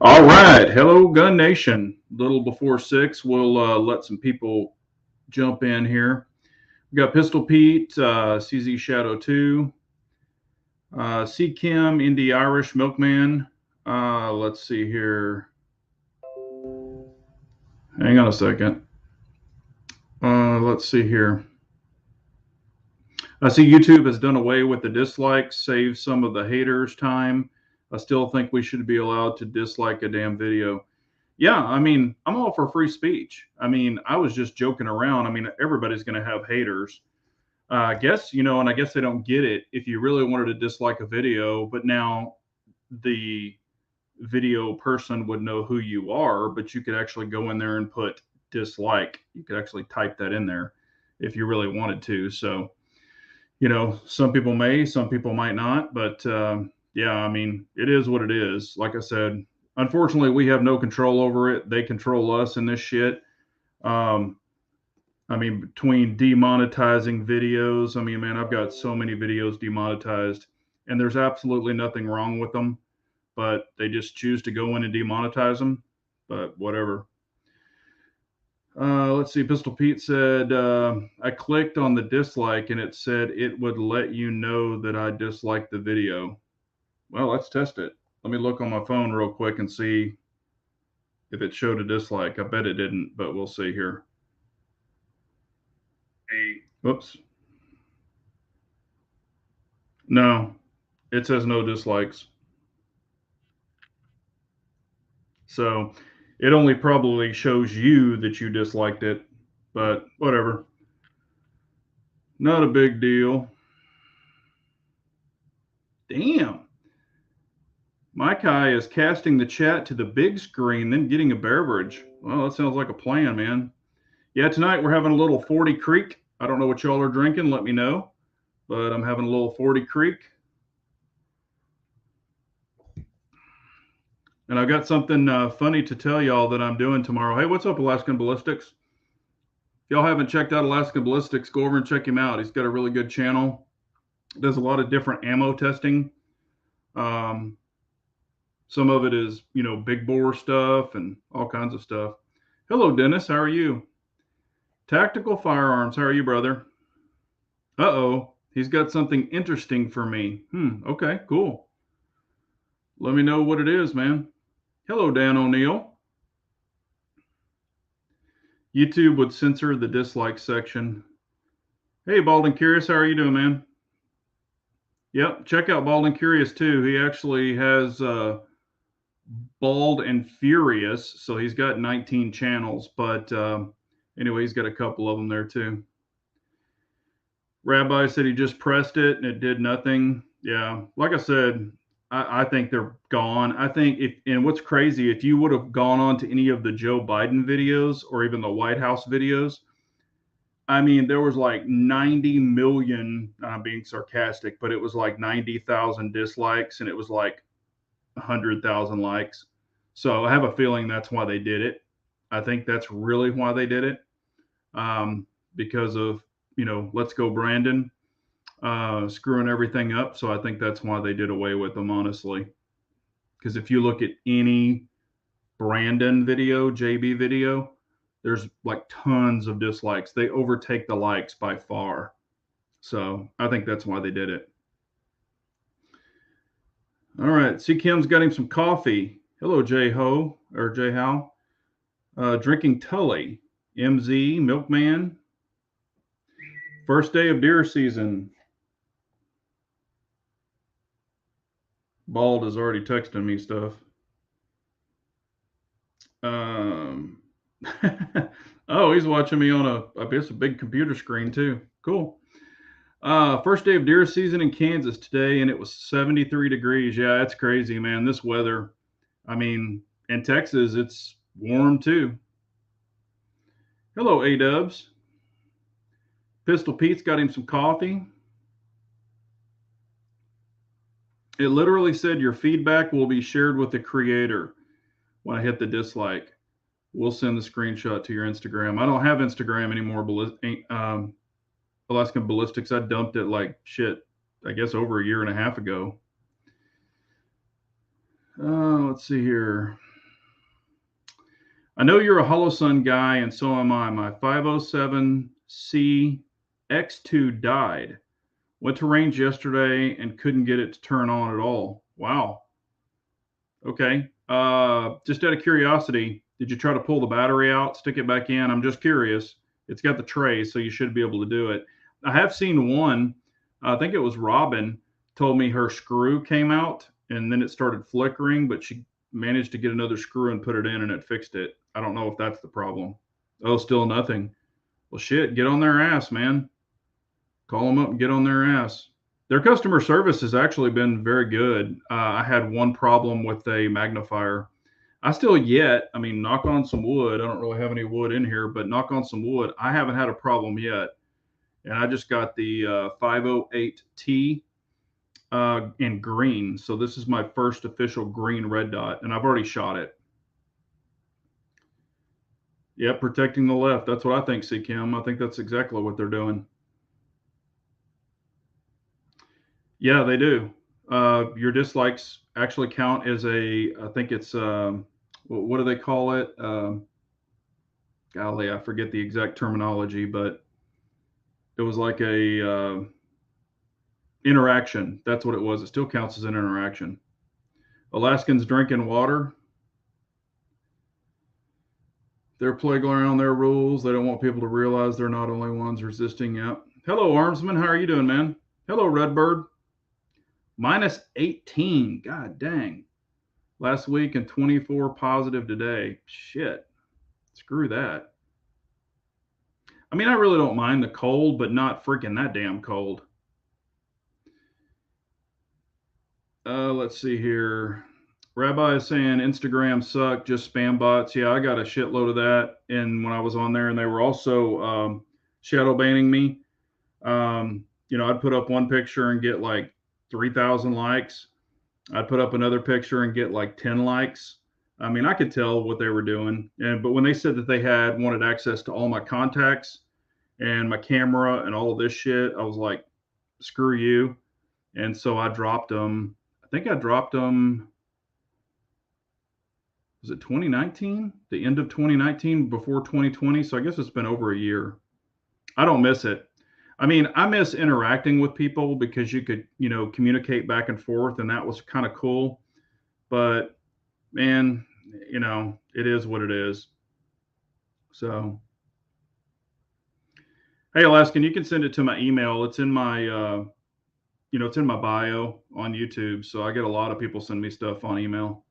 All right. Hello, Gun Nation. Little before 6, we'll let some people jump in here. We got Pistol Pete, CZ Shadow 2, C Kim, Indie Irish Milkman. Let's see here. Hang on a second. Let's see here. I see YouTube has done away with the dislikes, saved some of the haters' time. I still think we should be allowed to dislike a damn video. Yeah, I mean, I'm all for free speech. I mean, I was just joking around. I mean, everybody's going to have haters. I guess, and I guess they don't get it if you really wanted to dislike a video, but now the video person would know who you are, but you could actually go in there and put dislike. You could actually type that in there if you really wanted to. So, some people may, some people might not, but yeah, I mean, it is what it is. Like I said, unfortunately, we have no control over it. They control us in this shit. Um, I mean, between demonetizing videos, I mean, man, I've got so many videos demonetized, and there's absolutely nothing wrong with them, but they just choose to go in and demonetize them. But whatever. Let's see. Pistol Pete said, I clicked on the dislike and it said it would let you know that I disliked the video. Well, let's test it. Let me look on my phone real quick and see if it showed a dislike. I bet it didn't, but we'll see here. Oops. No, it says no dislikes. So it only probably shows you that you disliked it, but whatever. Not a big deal. Damn. My Kai is casting the chat to the big screen, then getting a beverage. Well, that sounds like a plan, man. Yeah, tonight we're having a little 40 Creek. I don't know what y'all are drinking. Let me know. But I'm having a little 40 Creek. And I've got something funny to tell y'all that I'm doing tomorrow. Hey, what's up, Alaskan Ballistics? If y'all haven't checked out Alaskan Ballistics, go over and check him out. He's got a really good channel. Does a lot of different ammo testing. Some of it is, big bore stuff and all kinds of stuff. Hello, Dennis. How are you? Tactical firearms. How are you, brother? Uh-oh. He's got something interesting for me. Okay, cool. Let me know what it is, man. Hello, Dan O'Neill. YouTube would censor the dislike section. Hey, Bald and Curious, how are you doing, man? Yep, check out Bald and Curious too. He actually has Bald and Furious, so he's got 19 channels, but anyway, he's got a couple of them there too. Rabbi said he just pressed it and it did nothing. Yeah, like I said, I think they're gone. I think and what's crazy, if you would have gone on to any of the Joe Biden videos or even the White House videos, I mean, there was like 90 million, I'm being sarcastic, but it was like 90,000 dislikes and it was like 100,000 likes. So I have a feeling that's why they did it. I think that's really why they did it, because of, let's go Brandon, screwing everything up. So I think that's why they did away with them, honestly. Because if you look at any Brandon video, JB video, there's like tons of dislikes. They overtake the likes by far. So I think that's why they did it. All right. C. Kim's got him some coffee. Hello, J Ho or J How. Drinking Tully. MZ, Milkman. First day of deer season. Bald is already texting me stuff. Oh, he's watching me on I guess, a big computer screen too. Cool. First day of deer season in Kansas today, and it was 73 degrees. Yeah, that's crazy, man. This weather. I mean, in Texas, it's warm too. Hello, A-Dubs. Pistol Pete's got him some coffee. It literally said your feedback will be shared with the creator when I hit the dislike. We'll send the screenshot to your Instagram. I don't have Instagram anymore, Alaskan Ballistics. I dumped it like shit, I guess over a year and a half ago. Let's see here. I know you're a Holosun guy, and so am I. My 507C X2 died. Went to range yesterday and couldn't get it to turn on at all. Wow. Okay. Just out of curiosity, did you try to pull the battery out, stick it back in? I'm just curious. It's got the tray, so you should be able to do it. I have seen one, I think it was Robin, told me her screw came out and then it started flickering, but she managed to get another screw and put it in and it fixed it. I don't know if that's the problem. Oh, still nothing. Well, shit, get on their ass, man. Call them up and get on their ass. Their customer service has actually been very good. I had one problem with a magnifier. I still yet, I mean, knock on some wood. I don't really have any wood in here, but knock on some wood. I haven't had a problem yet. And I just got the 508T in green. So this is my first official green red dot, and I've already shot it. Yep, protecting the left. That's what I think, C. Kim. I think that's exactly what they're doing. Yeah, they do. Your dislikes actually count as I think it's, what do they call it? Golly, I forget the exact terminology, but it was like a interaction. That's what it was. It still counts as an interaction. Alaskans drinking water. They're playing around their rules. They don't want people to realize they're not only ones resisting. Yep. Hello, Armsman. How are you doing, man? Hello, Redbird. Minus 18. God dang. Last week and 24 positive today. Shit. Screw that. I mean, I really don't mind the cold, but not freaking that damn cold. Let's see here. Rabbi is saying Instagram suck, just spam bots. Yeah, I got a shitload of that. And when I was on there, and they were also shadow banning me. I'd put up one picture and get like 3,000 likes. I'd put up another picture and get like 10 likes. I mean, I could tell what they were doing. But when they said that they wanted access to all my contacts and my camera and all of this shit, I was like, screw you. And so I dropped them. I think I dropped them. Was it 2019? The end of 2019 before 2020. So I guess it's been over a year. I don't miss it. I mean, I miss interacting with people because you could, communicate back and forth, and that was kind of cool. But man, it is what it is. So, hey, Alaskan, you can send it to my email. It's in my, it's in my bio on YouTube. So I get a lot of people send me stuff on email.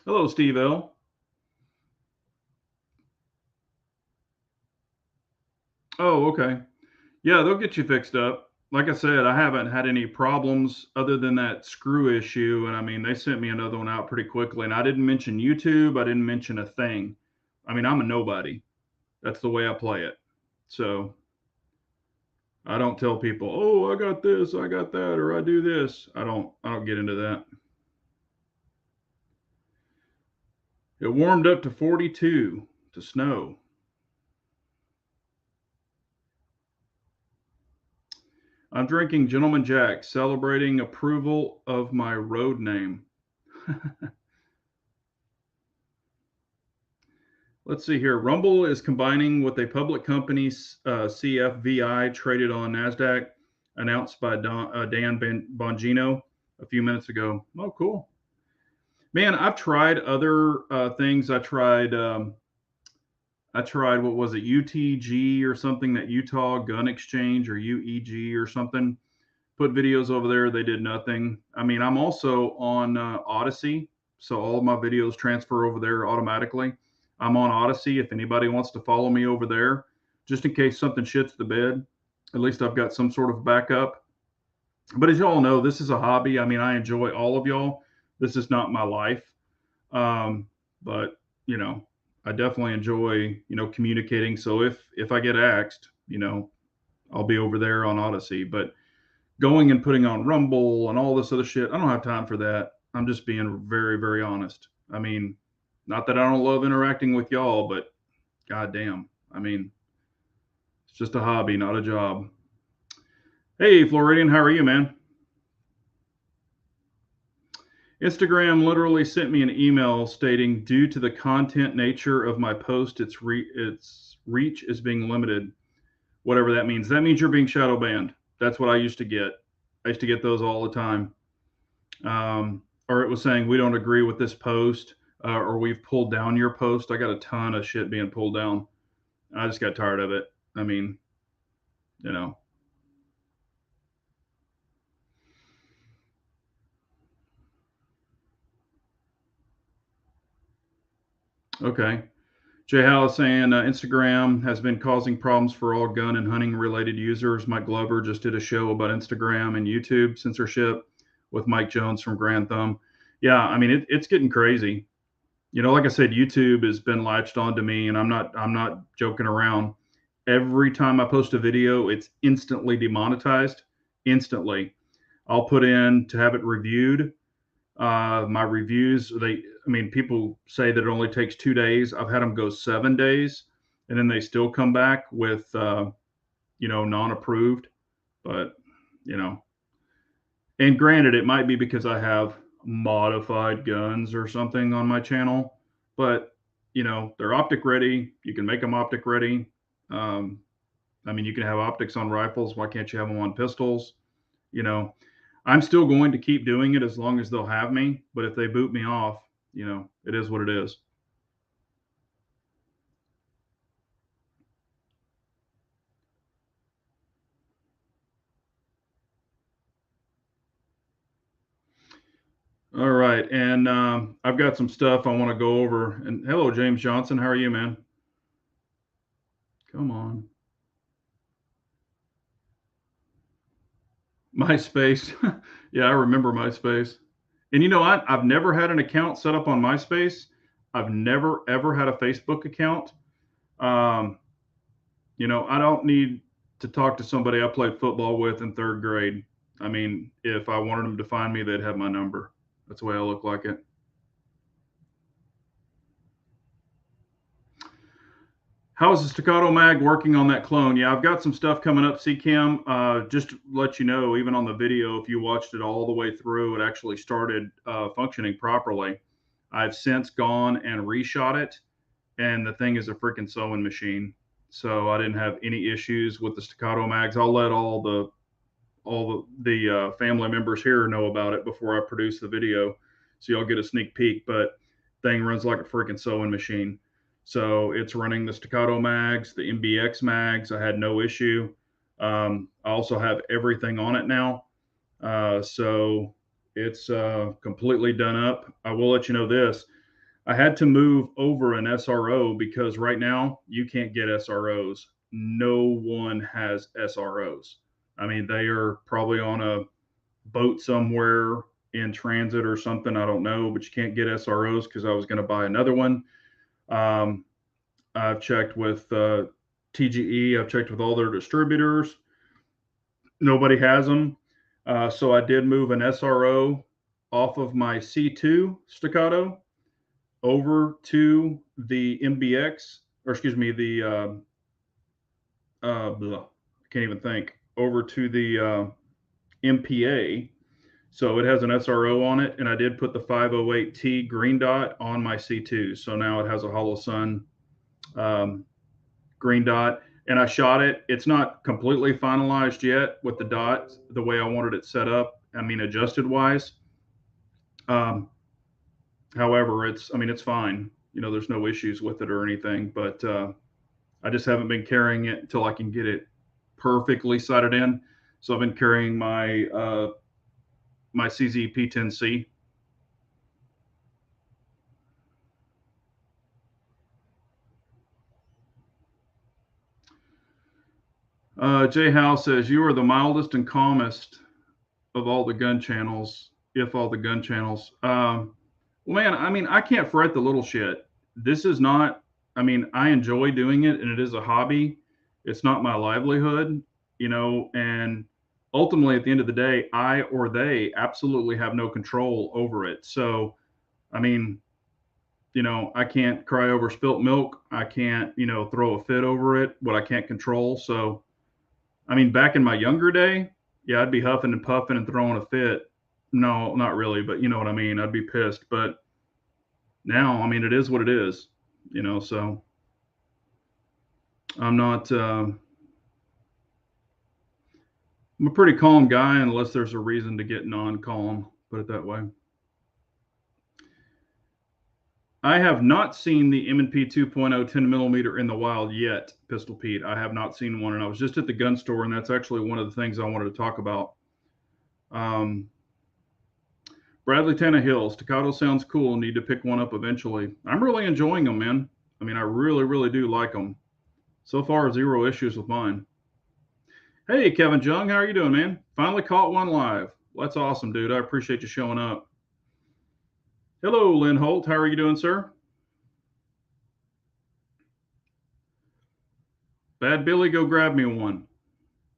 Hello, Steve L. Oh, okay. Yeah, they'll get you fixed up. Like I said, I haven't had any problems other than that screw issue. And I mean, they sent me another one out pretty quickly. And I didn't mention YouTube. I didn't mention a thing. I mean, I'm a nobody. That's the way I play it. So I don't tell people, oh, I got this, I got that, or I do this. I don't get into that. It warmed up to 42 to snow. I'm drinking Gentleman Jack, celebrating approval of my road name. Let's see here. Rumble is combining with a public company, CFVI, traded on NASDAQ, announced by Dan Bongino a few minutes ago. Oh, cool. Man, I've tried other things. I tried, what was it, UTG or something, that Utah Gun Exchange, or UEG or something. Put videos over there. They did nothing. I mean, I'm also on Odyssey, so all of my videos transfer over there automatically. I'm on Odyssey. If anybody wants to follow me over there, just in case something shits the bed, at least I've got some sort of backup. But as y'all know, this is a hobby. I mean, I enjoy all of y'all. This is not my life. But I definitely enjoy, communicating. So if I get axed, I'll be over there on Odyssey. But going and putting on Rumble and all this other shit, I don't have time for that. I'm just being very, very honest. I mean, not that I don't love interacting with y'all, but goddamn, I mean, it's just a hobby, not a job. Hey, Floridian, how are you, man? Instagram literally sent me an email stating, due to the content nature of my post, its reach is being limited. Whatever that means. That means you're being shadow banned. That's what I used to get. I used to get those all the time. Or it was saying, we don't agree with this post, or we've pulled down your post. I got a ton of shit being pulled down. I just got tired of it. I mean, you know. Okay. Jay Hall is saying, Instagram has been causing problems for all gun and hunting related users. Mike Glover just did a show about Instagram and YouTube censorship with Mike Jones from Grand Thumb. Yeah, I mean, it's getting crazy. Like I said, YouTube has been latched onto me, and I'm not joking around. Every time I post a video, it's instantly demonetized. Instantly. I'll put in to have it reviewed. My reviews, people say that it only takes 2 days. I've had them go 7 days, and then they still come back with, non-approved. But, you know, and granted, it might be because I have modified guns or something on my channel, but they're optic ready. You can make them optic ready. Um, you can have optics on rifles. Why can't you have them on pistols? You know, I'm still going to keep doing it as long as they'll have me. But if they boot me off, it is what it is. All right. And I've got some stuff I want to go over. And hello, James Johnson. How are you, man? Come on. MySpace. Yeah, I remember MySpace. And I've never had an account set up on MySpace. I've never, ever had a Facebook account. Um, I don't need to talk to somebody I played football with in third grade. If I wanted them to find me, they'd have my number. That's the way I look like it. How is the Staccato Mag working on that clone? Yeah, I've got some stuff coming up, CCAM. Just to let you know, even on the video, if you watched it all the way through, it actually started functioning properly. I've since gone and reshot it, and the thing is a freaking sewing machine. So I didn't have any issues with the Staccato Mags. I'll let all the family members here know about it before I produce the video, so y'all get a sneak peek. But thing runs like a freaking sewing machine. So it's running the Staccato mags, the MBX mags. I had no issue. I also have everything on it now, so it's completely done up. I will let you know this. I had to move over an SRO because right now you can't get SROs. No one has SROs. They are probably on a boat somewhere in transit or something. I don't know, but you can't get SROs because I was going to buy another one. I've checked with TGE. I've checked with all their distributors. Nobody has them. So I did move an SRO off of my C2 Staccato over to the MBX, or excuse me, the I can't even think, over to the MPA. So it has an SRO on it, and I did put the 508T green dot on my C2. So now it has a hollow sun green dot, and I shot it. It's not completely finalized yet with the dot the way I wanted it set up. Adjusted wise. However, it's fine. There's no issues with it or anything, but I just haven't been carrying it until I can get it perfectly sighted in. So I've been carrying my CZ P10C. Jay Howe says, you are the mildest and calmest of all the gun channels, if all the gun channels. Well, man, I can't fret the little shit. This is not, I enjoy doing it, and it is a hobby. It's not my livelihood, and ultimately at the end of the day, I or they absolutely have no control over it. So, I mean, you know, I can't cry over spilt milk. I can't, you know, throw a fit over it, what I can't control. So, I mean, back in my younger day, yeah, I'd be huffing and puffing and throwing a fit. No, not really, but you know what I mean. I'd be pissed. But now, I mean, it is what it is, you know. So I'm not. I'm a pretty calm guy unless there's a reason to get non-calm. Put it that way. I have not seen the M&P 2.0 10 millimeter in the wild yet, Pistol Pete. I have not seen one, and I was just at the gun store, and that's actually one of the things I wanted to talk about. Um, Bradley Tannehill, staccato sounds cool. Need to pick one up eventually. I'm really enjoying them, man. I mean, I really, really do like them. So far, zero issues with mine. Hey, Kevin Jung, how are you doing, man? Finally caught one live. Well, that's awesome, dude. I appreciate you showing up. Hello, Lynn Holt. How are you doing, sir? Bad Billy, go grab me one.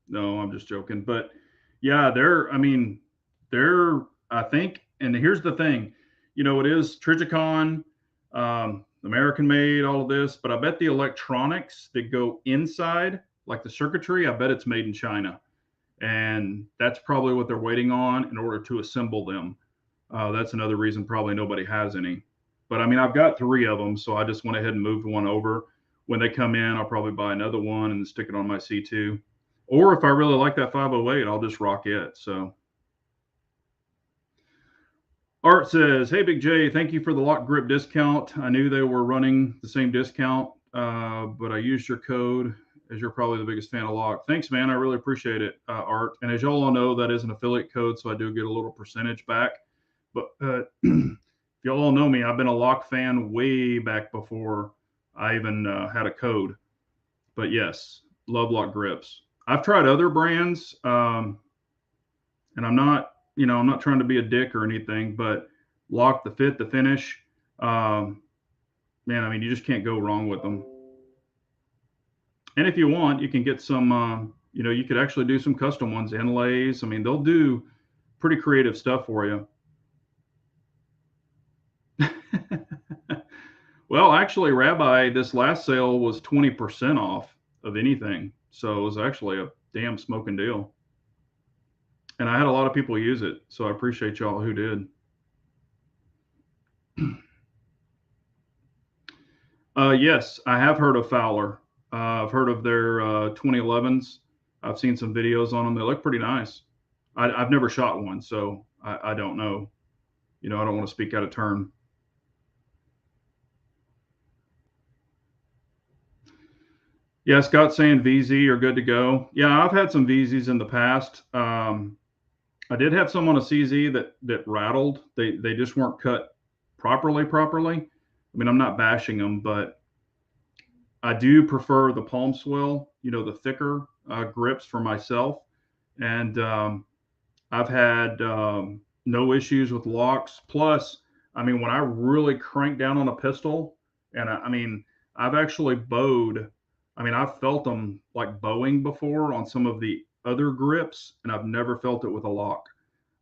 No, I'm just joking. But yeah, I mean, I think, and here's the thing, you know, it is Trigicon, American made, all of this, but I bet the electronics that go inside, like the circuitry, I bet it's made in China. And that's probably what they're waiting on in order to assemble them. That's another reason probably nobody has any. But I mean, I've got three of them, so I just went ahead and moved one over. When they come in, I'll probably buy another one and stick it on my C2. Or if I really like that 508, I'll just rock it. So Art says, "Hey Big J, thank you for the lock grip discount. I knew they were running the same discount, but I used your code as you're probably the biggest fan of lock. Thanks, man. I really appreciate it, Art. And as y'all all know, that is an affiliate code, so I do get a little percentage back. But if y'all all know me, I've been a lock fan way back before I even had a code. But yes, love lock grips. I've tried other brands, and I'm not, you know, I'm not trying to be a dick or anything, but lock, the fit, the finish, um, man, I mean, you just can't go wrong with them. And if you want, you can get some, you know, you could actually do some custom ones, inlays. I mean, they'll do pretty creative stuff for you. Well, actually, Rabbi, this last sale was 20% off of anything. So it was actually a damn smoking deal. And I had a lot of people use it. So I appreciate y'all who did. Yes, I have heard of Fowler. I've heard of their 2011s. I've seen some videos on them. They look pretty nice. I've never shot one, so I don't know. You know, I don't want to speak out of turn. Yeah, Scott's saying VZ are good to go. Yeah, I've had some VZs in the past. I did have some on a CZ that rattled. They just weren't cut properly. I mean, I'm not bashing them, but I do prefer the palm swell, you know, the thicker grips for myself. And I've had no issues with locks. Plus, I mean, when I really crank down on a pistol, and I mean, I've actually bowed. I mean, I've felt them like bowing before on some of the other grips, and I've never felt it with a lock.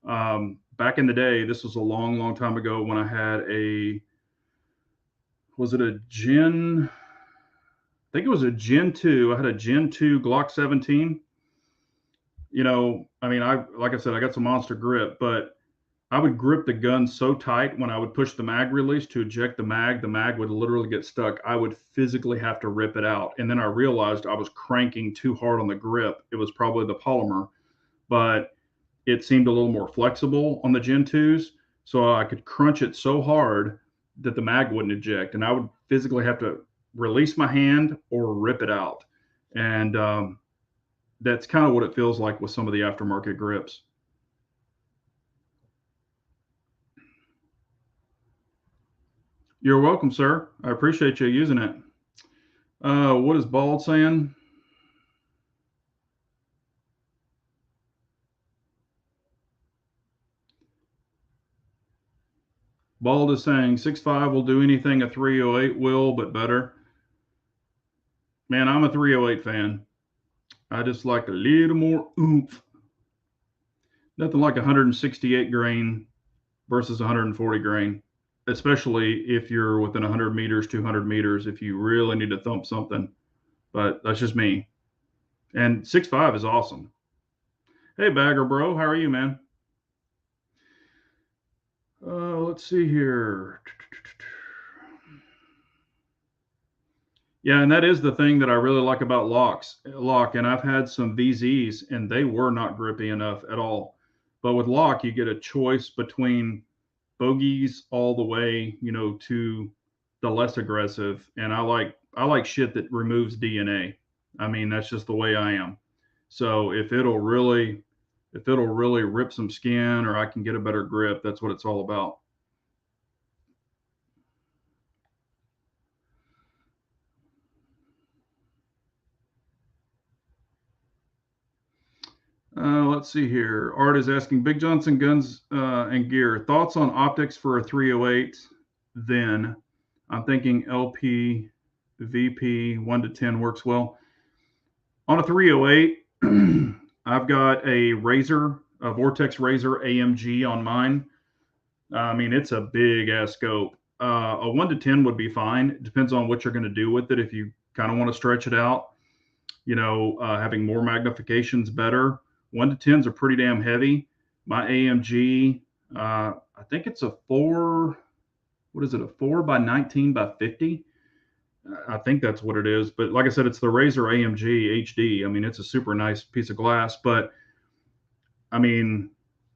Back in the day, this was a long time ago when I had was it a Gen? I think it was a Gen 2. I had a Gen 2 Glock 17. You know, I mean, like I said, I got some monster grip, but I would grip the gun so tight when I would push the mag release to eject the mag would literally get stuck. I would physically have to rip it out. And then I realized I was cranking too hard on the grip. It was probably the polymer, but it seemed a little more flexible on the Gen 2s. So I could crunch it so hard that the mag wouldn't eject. And I would physically have to release my hand or rip it out. And that's kind of what it feels like with some of the aftermarket grips. You're welcome, sir. I appreciate you using it. What is Bald saying? Bald is saying 6.5 will do anything a 308 will, but better. Man, I'm a 308 fan. I just like a little more oomph. Nothing like 168 grain versus 140 grain. especially if you're within 100 meters, 200 meters, if you really need to thump something. But that's just me. And 6.5 is awesome. Hey, Bagger Bro, how are you, man? Let's see here. Yeah, and that is the thing that I really like about lock. And I've had some VZs, and they were not grippy enough at all. But with lock, you get a choice between bogeys all the way, to the less aggressive. And I like shit that removes DNA. I mean, that's just the way I am. So if it'll really rip some skin or I can get a better grip, that's what it's all about. Let's see here. Art is asking Big Johnson guns and gear. Thoughts on optics for a 308? Then I'm thinking LP, VP 1 to 10 works well. On a 308, I've got a Vortex Razor AMG on mine. I mean, it's a big ass scope. A 1 to 10 would be fine. It depends on what you're going to do with it. If you kind of want to stretch it out, having more magnification's better. 1 to 10s are pretty damn heavy. My AMG, I think it's a 4. What is it? A 4 by 19 by 50. I think that's what it is. But like I said, it's the Razor AMG HD. I mean, it's a super nice piece of glass. But I mean,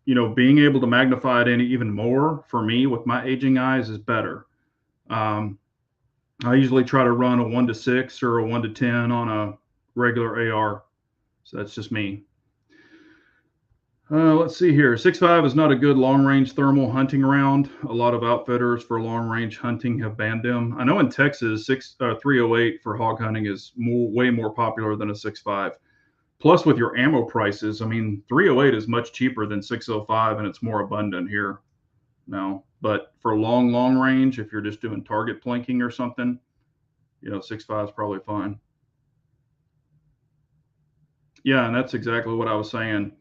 being able to magnify it in even more for me with my aging eyes is better. I usually try to run a 1 to 6 or a 1 to 10 on a regular AR. So that's just me. Let's see here. 6.5 is not a good long-range thermal hunting round. A lot of outfitters for long-range hunting have banned them. I know in Texas, 308 for hog hunting is way more popular than a 6.5. Plus, with your ammo prices, I mean, 308 is much cheaper than 605, and it's more abundant here now. But for long range, if you're just doing target plinking or something, 6.5 is probably fine. Yeah, and that's exactly what I was saying.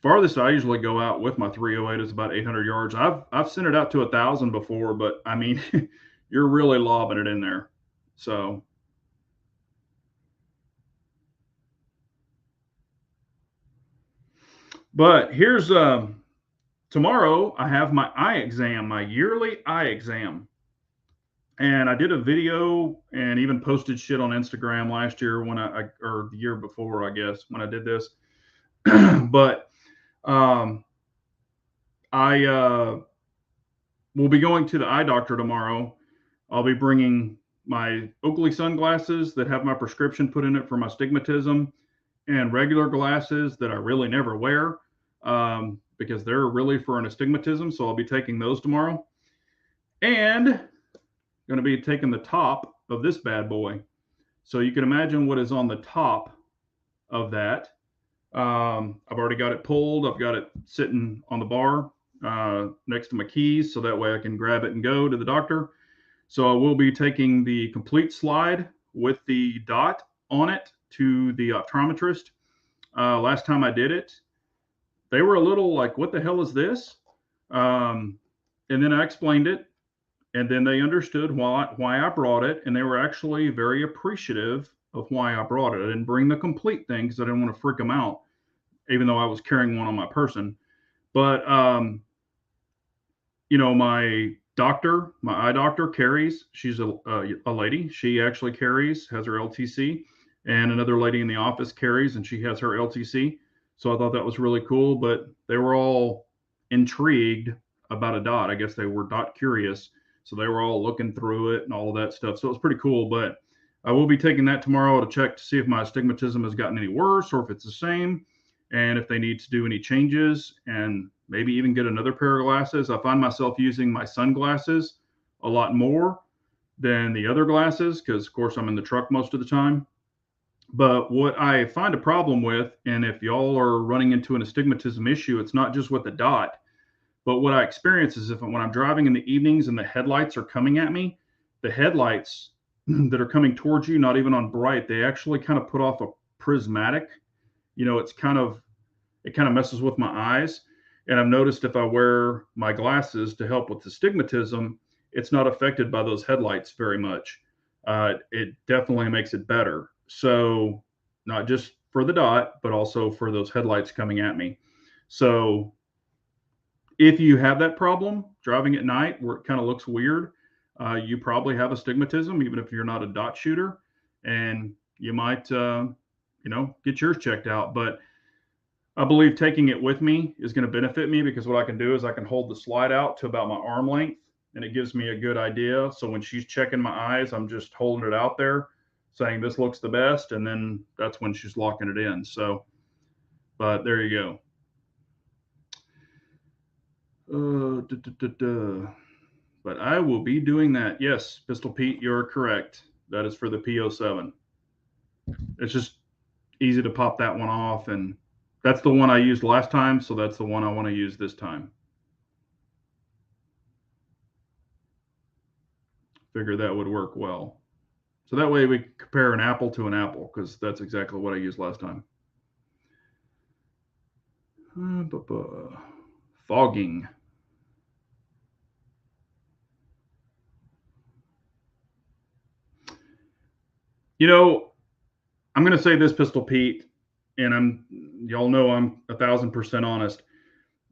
Farthest I usually go out with my 308 is about 800 yards. I've sent it out to 1,000 before, but I mean, you're really lobbing it in there. So, but here's tomorrow I have my eye exam, my yearly eye exam. And I did a video and even posted shit on Instagram last year or the year before, I guess, when I did this. But I will be going to the eye doctor tomorrow. I'll be bringing my Oakley sunglasses that have my prescription put in it for my stigmatism, and regular glasses that I really never wear because they're really for an astigmatism. So I'll be taking those tomorrow. And going to be taking the top of this bad boy. So you can imagine what is on the top of that. I've already got it pulled. I've got it sitting on the bar next to my keys, so that way I can grab it and go to the doctor. So I will be taking the complete slide with the dot on it to the optometrist. Last time I did it, they were a little like, what the hell is this? And then I explained it, and then they understood why I brought it, and they were actually very appreciative of why I brought it. I didn't bring the complete thing because I didn't want to freak them out, even though I was carrying one on my person. But my doctor, my eye doctor, carries. She's a lady. She actually carries, has her LTC, and another lady in the office carries, and she has her LTC. So I thought that was really cool. But they were all intrigued about a dot. I guess they were dot curious. So they were all looking through it and all of that stuff. So it was pretty cool. But I will be taking that tomorrow to check to see if my astigmatism has gotten any worse or if it's the same, and if they need to do any changes and maybe even get another pair of glasses. I find myself using my sunglasses a lot more than the other glasses because, of course, I'm in the truck most of the time. But what I find a problem with, and if y'all are running into an astigmatism issue, it's not just with the dot. But what I experience is when I'm driving in the evenings and the headlights are coming at me, the headlights that are coming towards you, not even on bright, they actually kind of put off a prismatic. It kind of messes with my eyes. And I've noticed if I wear my glasses to help with the astigmatism, it's not affected by those headlights very much. It definitely makes it better. So not just for the dot, but also for those headlights coming at me. So if you have that problem driving at night where it kind of looks weird, you probably have astigmatism, even if you're not a dot shooter, and you might, get yours checked out. But I believe taking it with me is going to benefit me because what I can do is I can hold the slide out to about my arm length, and it gives me a good idea. So when she's checking my eyes, I'm just holding it out there, saying this looks the best, and then that's when she's locking it in. So, but there you go. But I will be doing that. Yes, Pistol Pete, you're correct. That is for the P07. It's just easy to pop that one off, and that's the one I used last time, so that's the one I want to use this time. Figure that would work well. So that way we compare an apple to an apple, because that's exactly what I used last time. Fogging. I'm going to say this, Pistol Pete, and y'all know I'm 1,000% honest.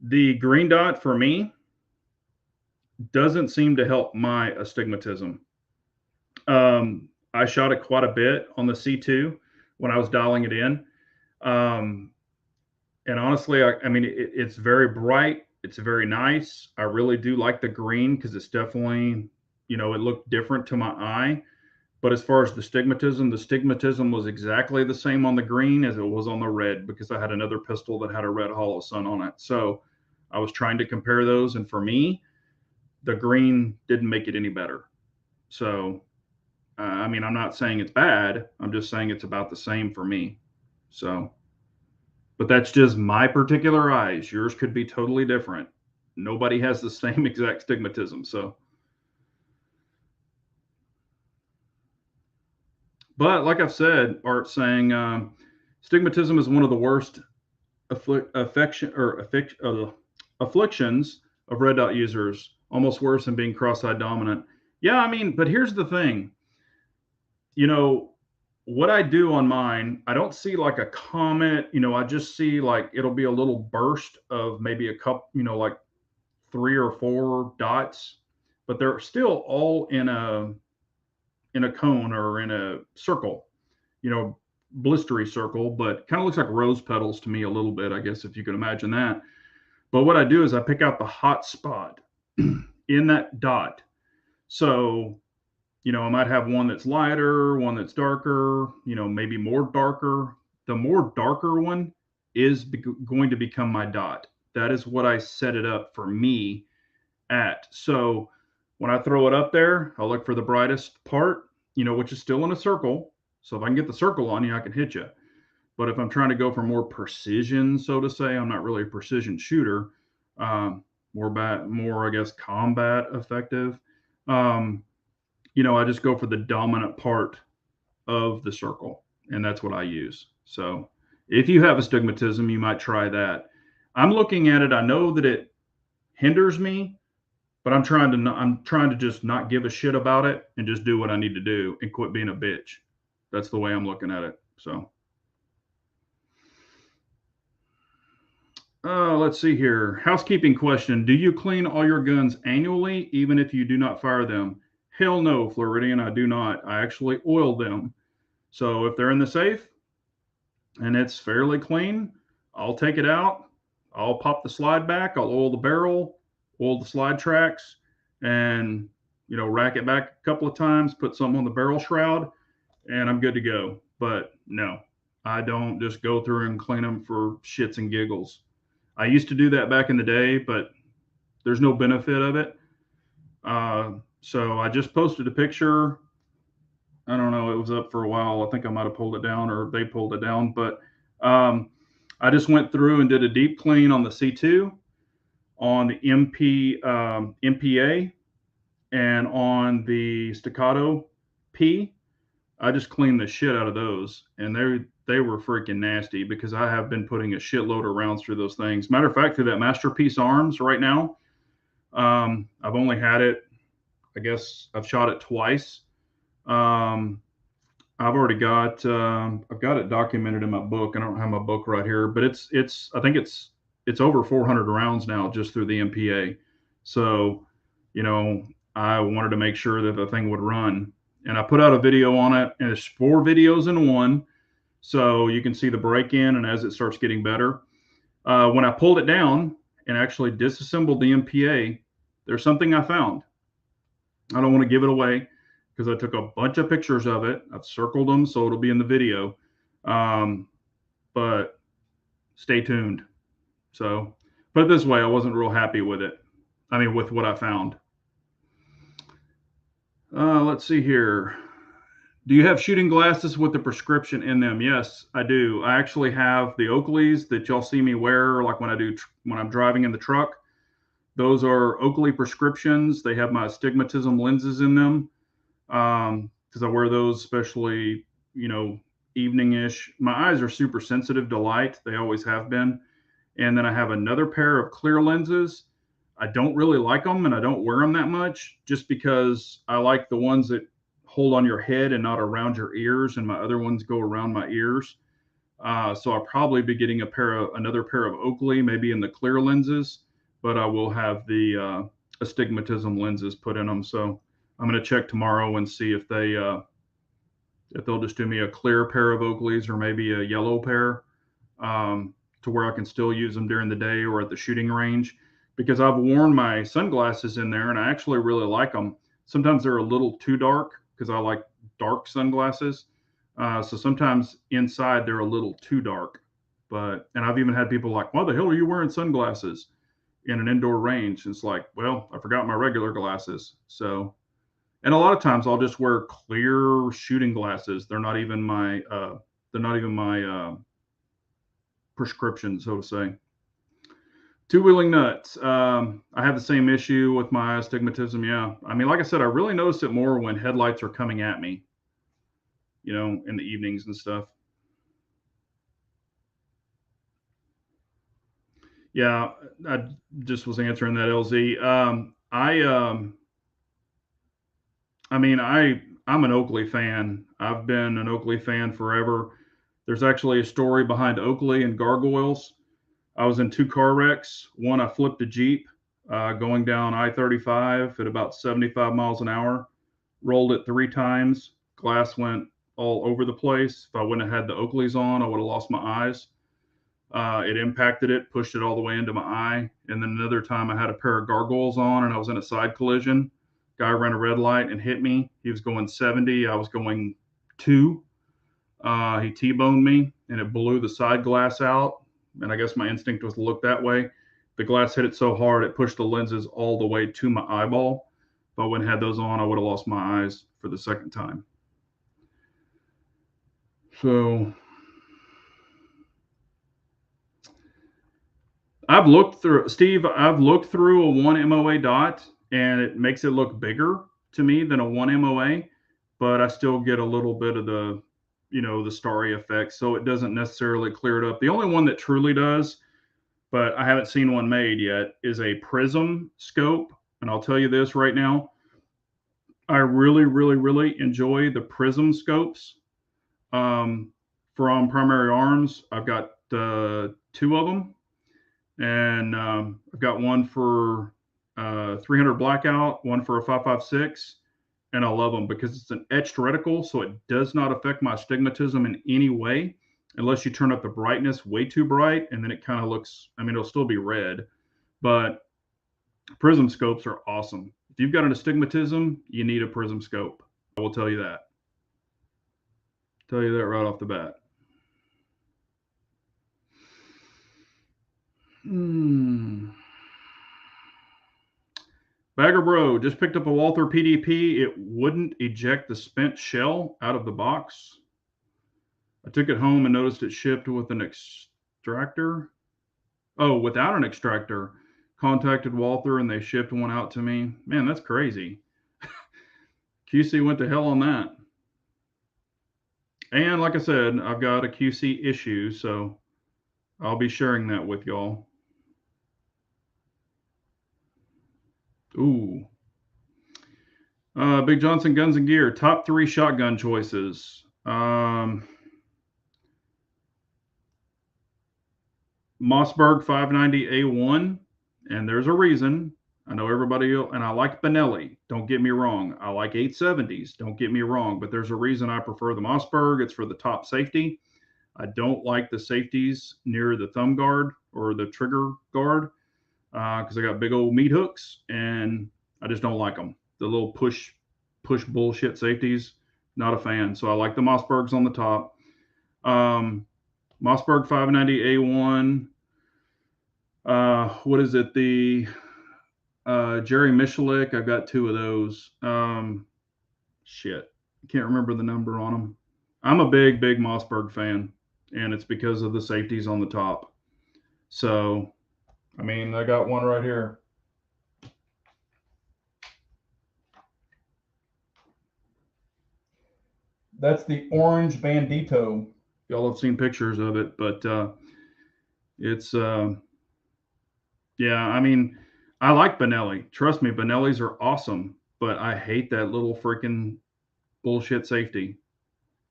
The green dot for me doesn't seem to help my astigmatism. I shot it quite a bit on the C2 when I was dialing it in. And honestly, I mean, it's very bright. It's very nice. I really do like the green because it's definitely, it looked different to my eye. But as far as the stigmatism was exactly the same on the green as it was on the red, because I had another pistol that had a red hollow sun on it. So I was trying to compare those. And for me, the green didn't make it any better. So, I mean, I'm not saying it's bad. I'm just saying it's about the same for me. So, but that's just my particular eyes. Yours could be totally different. Nobody has the same exact stigmatism. So, but like I've said, Art saying stigmatism is one of the worst afflictions of red dot users, almost worse than being cross-eyed dominant. Yeah, I mean, but here's the thing. What I do on mine, I don't see like a comet. I just see like it'll be a little burst of maybe a couple, like 3 or 4 dots, but they're still all in a cone or in a circle, blistery circle, but kind of looks like rose petals to me a little bit, I guess, if you can imagine that. But what I do is I pick out the hot spot in that dot. So, I might have one that's lighter, one that's darker, maybe more darker. The more darker one is going to become my dot. That is what I set it up for me at. So when I throw it up there, I'll look for the brightest part, which is still in a circle. So if I can get the circle on you, I can hit you. But if I'm trying to go for more precision, so to say, I'm not really a precision shooter. More, I guess, combat effective. I just go for the dominant part of the circle, and that's what I use. So if you have astigmatism, you might try that. I'm looking at it. I know that it hinders me, but I'm trying to just not give a shit about it and just do what I need to do and quit being a bitch. That's the way I'm looking at it. So, let's see here. Housekeeping question. Do you clean all your guns annually, even if you do not fire them? Hell no, Floridian, I do not. I actually oil them. So if they're in the safe and it's fairly clean, I'll take it out. I'll pop the slide back. I'll oil the barrel, oil the slide tracks, and rack it back a couple of times, put some on the barrel shroud, and I'm good to go. But no, I don't just go through and clean them for shits and giggles. I used to do that back in the day, but there's no benefit of it. So I just posted a picture. I don't know. It was up for a while. I think I might have pulled it down or they pulled it down. But I just went through and did a deep clean on the C2, on the MPA, and on the Staccato P. I just cleaned the shit out of those. And they were freaking nasty because I have been putting a shitload of rounds through those things. Matter of fact, through that Masterpiece Arms right now, I've only had it I guess I've shot it twice. Um, I've already got I've got it documented in my book. I don't have my book right here, but it's I think it's over 400 rounds now just through the MPA. So, you know, I wanted to make sure that the thing would run, and I put out a video on it, and it's 4 videos in one. So you can see the break in, and as it starts getting better, when I pulled it down and actually disassembled the MPA, there's something I found. I don't want to give it away because I took a bunch of pictures of it. I've circled them so it'll be in the video. Um, but stay tuned. So, put it this way, I wasn't real happy with it. I mean, with what I found. Let's see here. Do you have shooting glasses with the prescription in them? Yes, I do. I actually have the Oakleys that y'all see me wear, like when I'm driving in the truck. Those are Oakley prescriptions. They have my astigmatism lenses in them because I wear those, especially evening-ish. My eyes are super sensitive to light. They always have been. And then I have another pair of clear lenses. I don't really like them, and I don't wear them that much, just because I like the ones that hold on your head and not around your ears, and my other ones go around my ears. So I'll probably be getting another pair of Oakley, maybe in the clear lenses, but I will have the astigmatism lenses put in them. So I'm going to check tomorrow and see if they'll just do me a clear pair of Oakleys or maybe a yellow pair, to where I can still use them during the day or at the shooting range, because I've worn my sunglasses in there and I actually really like them. Sometimes they're a little too dark because I like dark sunglasses. So sometimes inside they're a little too dark. And I've even had people like, why the hell are you wearing sunglasses in an indoor range? And it's like, well, I forgot my regular glasses. So, and a lot of times I'll just wear clear shooting glasses. They're not even my prescription, so to say. Two-wheeling nuts. I have the same issue with my astigmatism. Yeah. I mean, like I said, I really notice it more when headlights are coming at me, in the evenings and stuff. Yeah, I just was answering that, LZ. I mean, I'm an Oakley fan. I've been an Oakley fan forever. There's actually a story behind Oakley and gargoyles. I was in 2 car wrecks. One, I flipped a Jeep going down I-35 at about 75 miles an hour, rolled it 3 times. Glass went all over the place. If I wouldn't have had the Oakleys on, I would have lost my eyes. It impacted it, pushed it all the way into my eye. And then another time I had a pair of gargoyles on and I was in a side collision. Guy ran a red light and hit me. He was going 70. I was going 2. He T-boned me and it blew the side glass out. And I guess my instinct was to look that way. The glass hit it so hard, it pushed the lenses all the way to my eyeball. If I wouldn't have had those on, I would have lost my eyes for the second time. So I've looked through, Steve, I've looked through a 1 MOA dot and it makes it look bigger to me than a 1 MOA, but I still get a little bit of the starry effect. So it doesn't necessarily clear it up. The only one that truly does, but I haven't seen one made yet, is a Prism Scope. And I'll tell you this right now, I really, really, really enjoy the Prism Scopes from Primary Arms. I've got 2 of them, and I've got one for 300 blackout, one for a 5.56, and I love them because it's an etched reticle, so it does not affect my astigmatism in any way, unless you turn up the brightness way too bright, and then it kind of looks, I mean, it'll still be red, but Prism scopes are awesome. If you've got an astigmatism, you need a Prism scope. I will tell you that. Tell you that right off the bat. Bagger Bro just picked up a Walther PDP. It wouldn't eject the spent shell out of the box. I took it home and noticed it shipped with an extractor. Oh, without an extractor. Contacted Walther and they shipped one out to me. Man, that's crazy. QC went to hell on that. And like I said, I've got a QC issue, so I'll be sharing that with y'all. Ooh. Big Johnson Guns and Gear, top 3 shotgun choices. Mossberg 590A1, and there's a reason. I know everybody, and I like Benelli. Don't get me wrong. I like 870s. Don't get me wrong, but there's a reason I prefer the Mossberg. It's for the top safety. I don't like the safeties near the thumb guard or the trigger guard because I got big old meat hooks, and I just don't like them. The little push bullshit safeties, not a fan. So I like the Mossbergs on the top. Mossberg 590A1. What is it? The Jerry Michalik. I've got 2 of those. Shit. Can't remember the number on them. I'm a big Mossberg fan, and it's because of the safeties on the top. So, I mean, I got one right here. That's the orange Bandito. Y'all have seen pictures of it, but it's yeah, I mean, I like Benelli. Trust me, Benellis are awesome, but I hate that little freaking bullshit safety.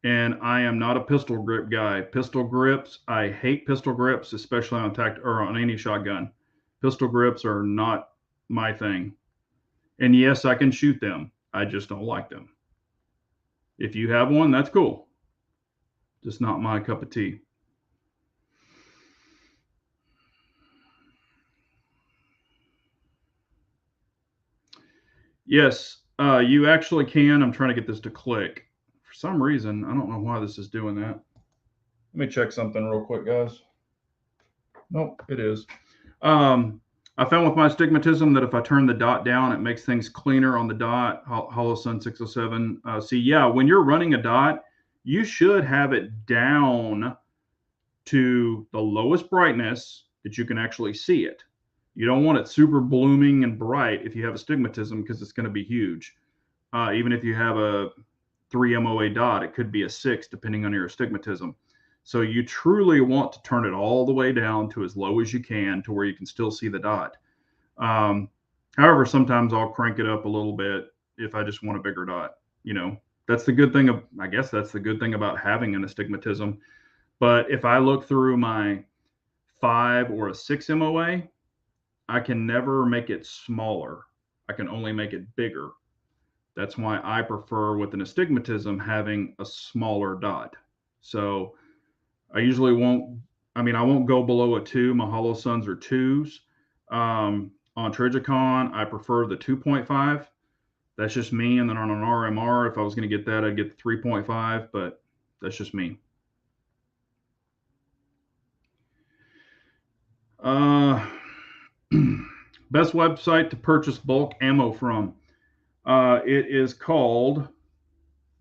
And I am not a pistol grip guy. Pistol grips, I hate pistol grips, especially on or on any shotgun. Pistol grips are not my thing. And yes, I can shoot them. I just don't like them. If you have one, that's cool. Just not my cup of tea. Yes, you actually can. I'm trying to get this to click. For some reason, I don't know why this is doing that. Let me check something real quick, guys. Nope, it is. I found with my astigmatism that if I turn the dot down, it makes things cleaner on the dot. Hollow Sun 607. See, yeah, when you're running a dot, you should have it down to the lowest brightness that you can actually see it. You don't want it super blooming and bright if you have astigmatism because it's going to be huge. Even if you have a 3 MOA dot, it could be a 6 depending on your astigmatism. So you truly want to turn it all the way down to as low as you can to where you can still see the dot. However, sometimes I'll crank it up a little bit if I just want a bigger dot. You know, that's the good thing. I guess that's the good thing about having an astigmatism. But if I look through my 5 or a 6 MOA, I can never make it smaller. I can only make it bigger. That's why I prefer with an astigmatism having a smaller dot. So I usually won't, I mean, I won't go below a 2. My Hollow Suns are 2s. On Trijicon, I prefer the 2.5. That's just me. And then on an RMR, if I was going to get that, I'd get the 3.5, but that's just me. Best website to purchase bulk ammo from. It is called,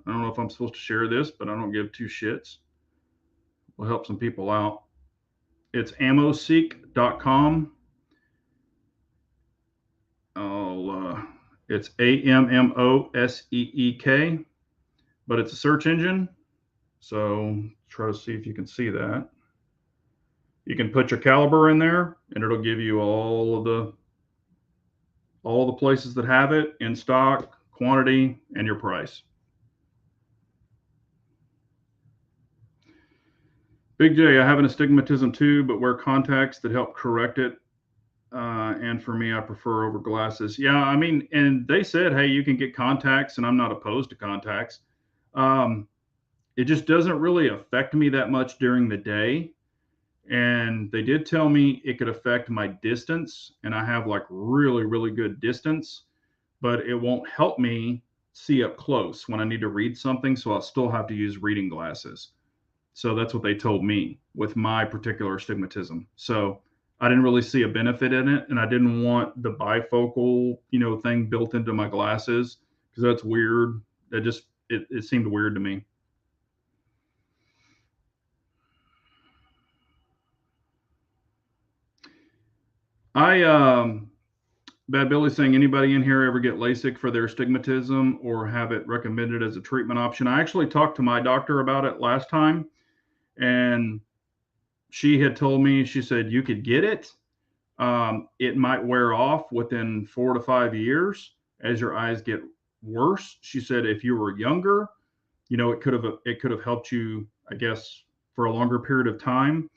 I don't know if I'm supposed to share this, but I don't give 2 shits. Will help some people out. It's ammoseek.com. It's AMMOSEEK, but it's a search engine. So try to see if you can see that. You can put your caliber in there, and it'll give you all the places that have it in stock, quantity, and your price. Big J, I have an astigmatism too, but wear contacts that help correct it. And for me, I prefer over glasses. Yeah, I mean, and they said, hey, you can get contacts, and I'm not opposed to contacts. It just doesn't really affect me that much during the day. And they did tell me it could affect my distance, and I have like really, really good distance, but it won't help me see up close when I need to read something. So I'll still have to use reading glasses. So that's what they told me with my particular astigmatism. So I didn't really see a benefit in it, and I didn't want the bifocal, thing built into my glasses because that's weird. It seemed weird to me. Bad Billy saying, anybody in here ever get LASIK for their astigmatism or have it recommended as a treatment option? I actually talked to my doctor about it last time, and she had told me, she said, you could get it. It might wear off within 4 to 5 years as your eyes get worse. She said if you were younger, it could have helped you, I guess, for a longer period of time.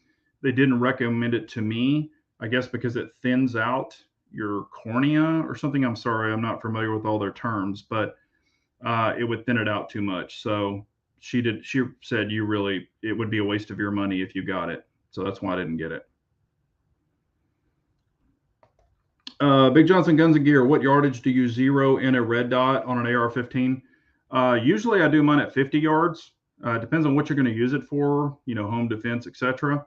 They didn't recommend it to me, I guess, because it thins out your cornea or something. I'm sorry, I'm not familiar with all their terms, but it would thin it out too much. So she said it would be a waste of your money if you got it. So that's why I didn't get it. Big Johnson Guns and Gear, what yardage do you zero in a red dot on an AR-15? Usually I do mine at 50 yards. Depends on what you're going to use it for, home defense, etc.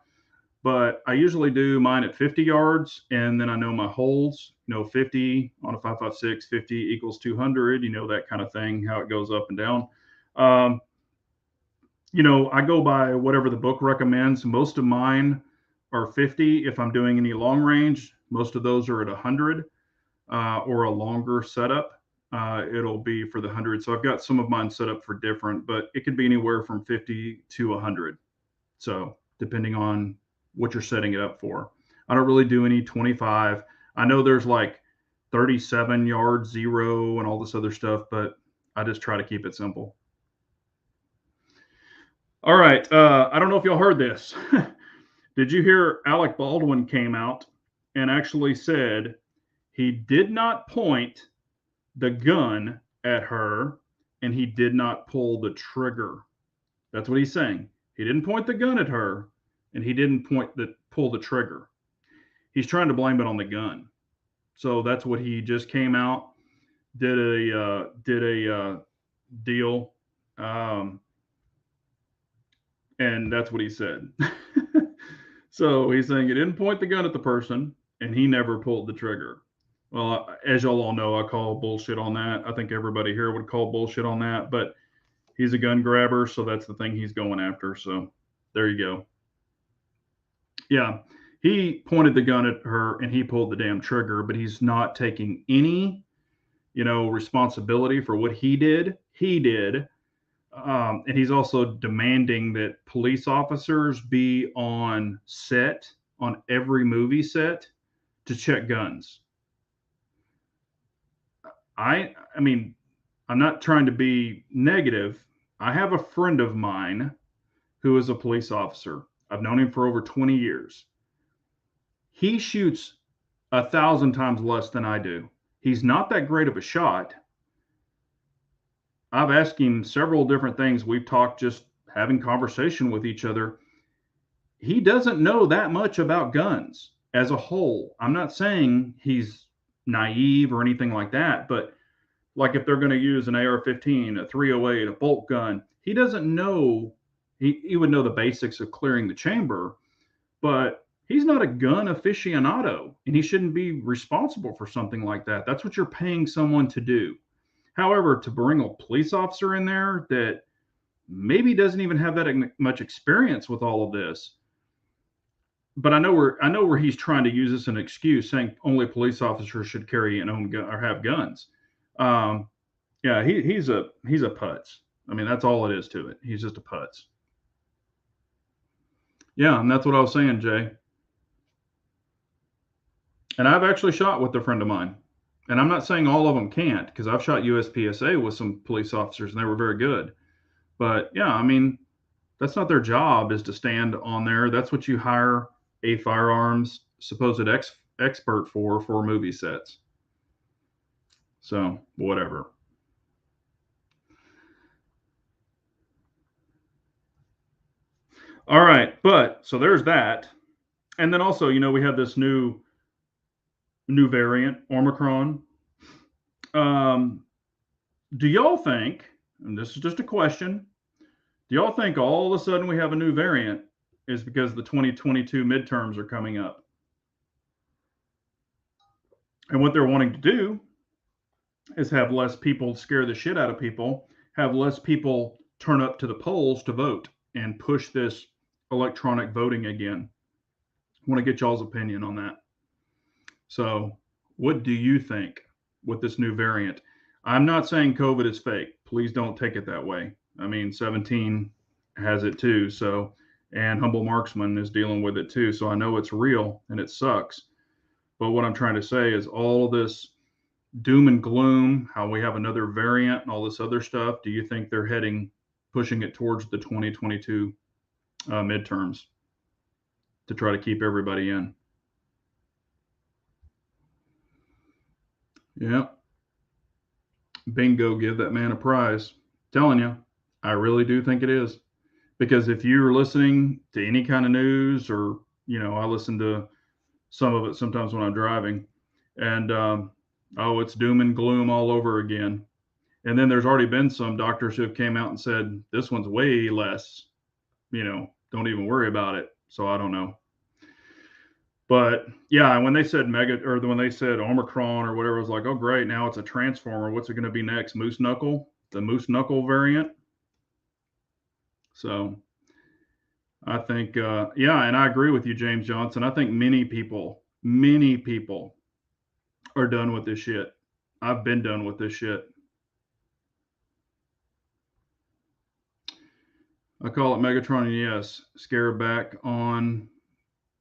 But I usually do mine at 50 yards, and then I know my holes, 50 on a 5.56, 50 equals 200, that kind of thing, how it goes up and down. I go by whatever the book recommends. Most of mine are 50 if I'm doing any long range. Most of those are at 100 or a longer setup. It'll be for the 100. So I've got some of mine set up for different, but it could be anywhere from 50 to 100. So depending on what you're setting it up for. I don't really do any 25. I know there's like 37 yard zero and all this other stuff, but I just try to keep it simple. All right. I don't know if y'all heard this. Did you hear Alec Baldwin came out and actually said he did not point the gun at her and he did not pull the trigger? That's what he's saying. He didn't point the gun at her and he didn't pull the trigger. He's trying to blame it on the gun. So that's what he just came out, did a deal, and that's what he said. So he's saying he didn't point the gun at the person and he never pulled the trigger. Well, as y'all all know, I call bullshit on that. I think everybody here would call bullshit on that, but he's a gun grabber, so that's the thing he's going after. So there you go. Yeah, he pointed the gun at her and he pulled the damn trigger, but he's not taking any, responsibility for what he did. He did. And he's also demanding that police officers be on set, on every movie set, to check guns. I mean, I'm not trying to be negative. I have a friend of mine who is a police officer. I've known him for over 20 years. He shoots 1,000 times less than I do. He's not that great of a shot. I've asked him several different things. We've talked just having conversation with each other. He doesn't know that much about guns as a whole. I'm not saying he's naive or anything like that, but like if they're going to use an AR-15, a 308, a bolt gun, he doesn't know. He would know the basics of clearing the chamber, but he's not a gun aficionado, and he shouldn't be responsible for something like that. That's what you're paying someone to do. However, to bring a police officer in there that maybe doesn't even have that much experience with all of this, but I know where he's trying to use this as an excuse, saying only police officers should carry and own gun or have guns. Yeah, he's a putz. I mean, that's all it is to it. He's just a putz. Yeah, and that's what I was saying, Jay. And I've actually shot with a friend of mine. And I'm not saying all of them can't, because I've shot USPSA with some police officers and they were very good. But yeah, I mean, that's not their job, is to stand on there. That's what you hire a firearms supposed expert for movie sets. So whatever. All right, but so there's that. And then also, we have this new variant, Omicron. Do y'all think, and this is just a question, do y'all think all of a sudden we have a new variant is because the 2022 midterms are coming up? And what they're wanting to do is have less people scare the shit out of people, have less people turn up to the polls to vote and push this electronic voting again. I want to get y'all's opinion on that. So what do you think with this new variant? I'm not saying COVID is fake. Please don't take it that way. I mean, 17 has it too. So, and Humble Marksman is dealing with it too. So I know it's real and it sucks. But what I'm trying to say is all of this doom and gloom, how we have another variant and all this other stuff, do you think they're pushing it towards the 2022 midterms to try to keep everybody in? Yeah. Bingo, give that man a prize. Telling you, I really do think it is. Because if you're listening to any kind of news, or, I listen to some of it sometimes when I'm driving, and oh, it's doom and gloom all over again. And then there's already been some doctors who have came out and said this one's way less. Don't even worry about it. So I don't know. But yeah, when they said when they said Omicron or whatever, it was like, oh great, now it's a transformer. What's it going to be next? Moose knuckle, the moose knuckle variant. So I think, yeah, and I agree with you, James Johnson. I think many people are done with this shit. I've been done with this shit. I call it Megatron, and yes, scare back on,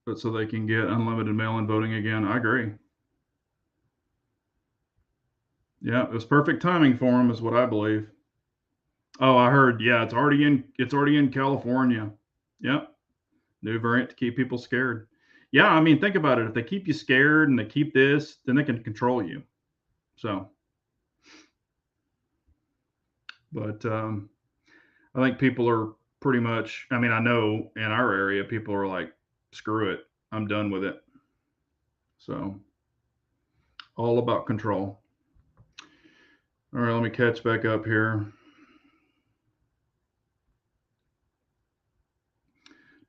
but so they can get unlimited mail-in voting again. I agree. Yeah, it was perfect timing for them, is what I believe. Oh, I heard. Yeah, it's already in California. Yep, new variant to keep people scared. Yeah, I mean, think about it. If they keep you scared and they keep this, then they can control you. So, but I think people are pretty much. I mean, I know in our area, people are like, "Screw it, I'm done with it." So, all about control. All right, let me catch back up here.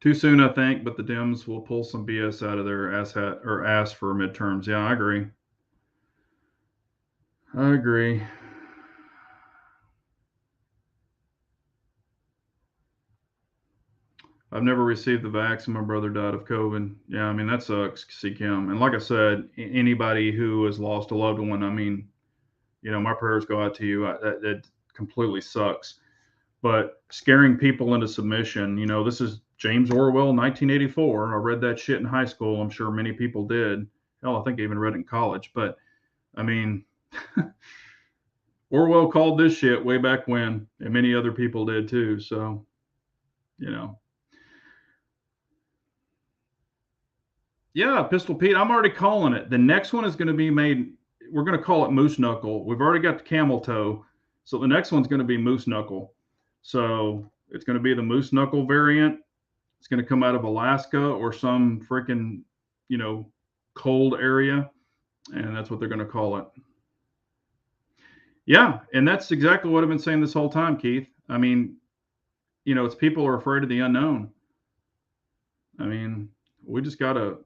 Too soon, I think, but the Dems will pull some BS out of their ass for midterms. Yeah, I agree. I agree. I've never received the vaccine. My brother died of COVID. Yeah, I mean that sucks. See Kim, and like I said, anybody who has lost a loved one, I mean, my prayers go out to you. That completely sucks. But scaring people into submission, this is James Orwell, 1984. I read that shit in high school. I'm sure many people did. Hell, I think I even read it in college. But I mean, Orwell called this shit way back when, and many other people did too. So, you know, yeah, Pistol Pete, I'm already calling it. The next one is going to be made. We're going to call it Moose Knuckle. We've already got the camel toe. So the next one's going to be Moose Knuckle. So it's going to be the Moose Knuckle variant. It's going to come out of Alaska or some freaking, cold area. And that's what they're going to call it. Yeah. And that's exactly what I've been saying this whole time, Keith. I mean, it's people are afraid of the unknown. I mean, we just gotta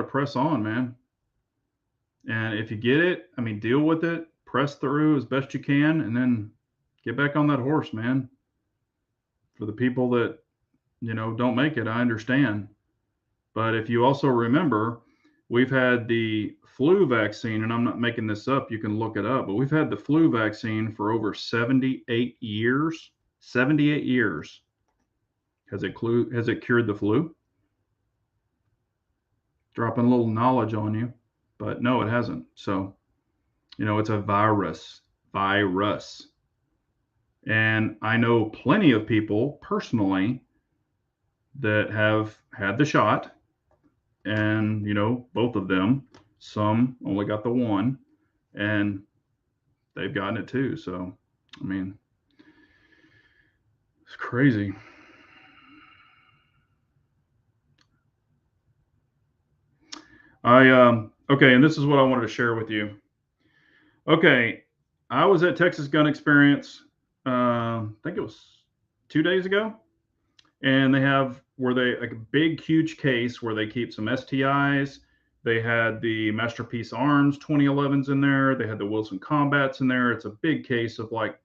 press on, man. And if you get it, I mean, deal with it, press through as best you can, and then get back on that horse, man. For the people that, don't make it, I understand. But if you also remember, we've had the flu vaccine, and I'm not making this up, you can look it up, but we've had the flu vaccine for over 78 years. 78 years. Has it cured the flu? Dropping a little knowledge on you, but no, it hasn't. So, it's a virus. And I know plenty of people personally that have had the shot, and, both of them, some only got the one, and they've gotten it too. So, I mean, it's crazy. Okay, and this is what I wanted to share with you. Okay, I was at Texas Gun Experience. I think it was 2 days ago, and they have where they like a big, huge case where they keep some STIs. They had the Masterpiece Arms 2011s in there. They had the Wilson Combats in there. It's a big case of like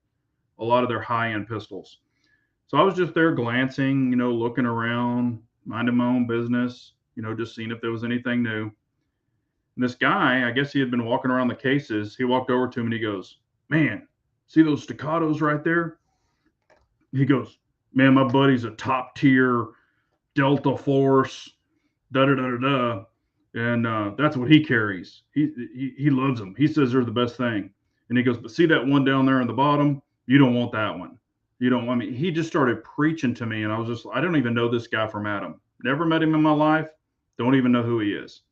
a lot of their high-end pistols. So I was just there glancing, looking around, minding my own business, just seeing if there was anything new. And this guy, I guess he had been walking around the cases. He walked over to him and he goes, "Man, see those staccatos right there?" He goes, "Man, my buddy's a top tier Delta Force, da da da da da." and that's what he carries. He loves them. He says they're the best thing. And he goes, but see that one down there in the bottom? You don't want that one. You don't want me. He just started preaching to me, and I was just, I don't even know this guy from Adam. Never met him in my life. Don't even know who he is.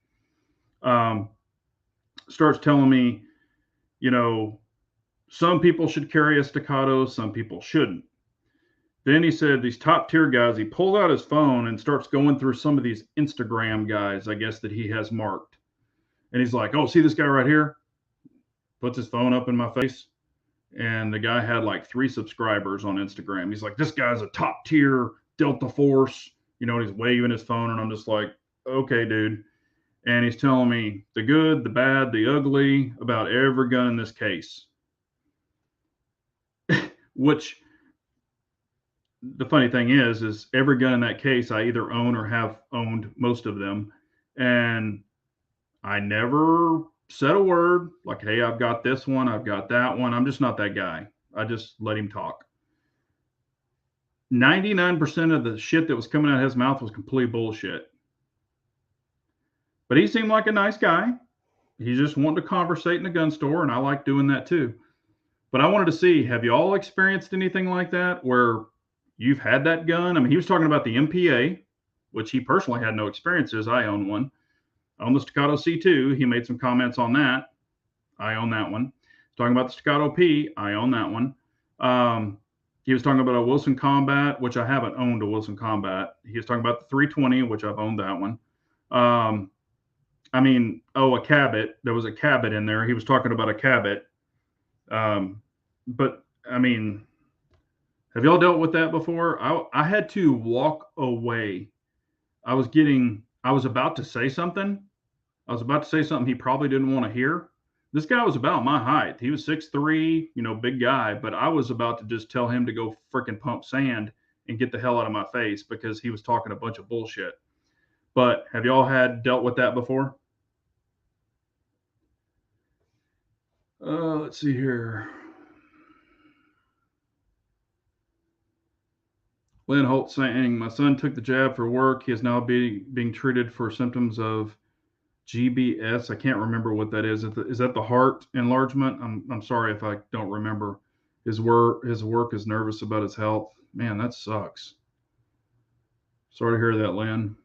Um, Starts telling me, you know, some people should carry a staccato, some people shouldn't. Then he said these top tier guys, he pulls out his phone and starts going through some of these Instagram guys, I guess, that he has marked. And he's like, oh, see this guy right here? Puts his phone up in my face. And the guy had like 3 subscribers on Instagram. He's like, this guy's a top tier Delta Force, you know, and he's waving his phone. And I'm just like, okay, dude. And he's telling me the good, the bad, the ugly about every gun in this case. Which the funny thing is every gun in that case I either own or have owned most of them. And I never said a word like, hey, I've got this one, I've got that one. I'm just not that guy. I just let him talk. 99% of the shit that was coming out of his mouth was complete bullshit. But he seemed like a nice guy. He just wanted to conversate in the gun store, and I like doing that too. But I wanted to see, have you all experienced anything like that where you've had that gun? I mean, he was talking about the MPA, which he personally had no experiences. I own one. I own the Staccato C2. He made some comments on that. I own that one. Talking about the Staccato P. I own that one. He was talking about a Wilson Combat, which I haven't owned a Wilson Combat. He was talking about the 320, which I've owned that one. I mean, a Cabot. There was a Cabot in there. He was talking about a Cabot. But I mean, have y'all dealt with that before? I had to walk away. I was about to say something. I was about to say something he probably didn't want to hear. This guy was about my height. He was 6'3", you know, big guy, but I was about to just tell him to go freaking pump sand and get the hell out of my face because he was talking a bunch of bullshit. But have y'all dealt with that before? Let's see here. Lynn Holt saying, my son took the jab for work. He is now being treated for symptoms of GBS. I can't remember what that is. Is that the heart enlargement? I'm sorry if I don't remember. His work is nervous about his health. Man, that sucks. Sorry to hear that, Lynn.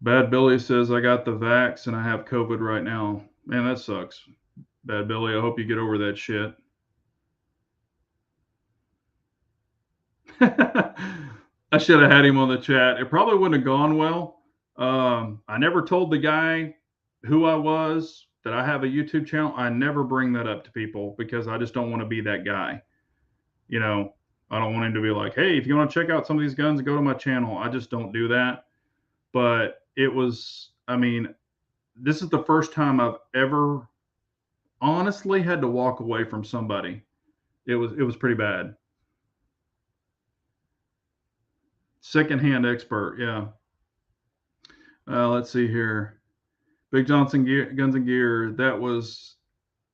Bad Billy says, I got the vax and I have COVID right now. Man, that sucks. Bad Billy, I hope you get over that shit. I should have had him on the chat. It probably wouldn't have gone well. I never told the guy who I was, that I have a YouTube channel. I never bring that up to people because I just don't want to be that guy. You know, I don't want him to be like, hey, if you want to check out some of these guns, go to my channel. I just don't do that. But it was, I mean, this is the first time I've ever honestly had to walk away from somebody. It was pretty bad. Secondhand expert, yeah. Let's see here. Big Johnson Guns and Gear. That was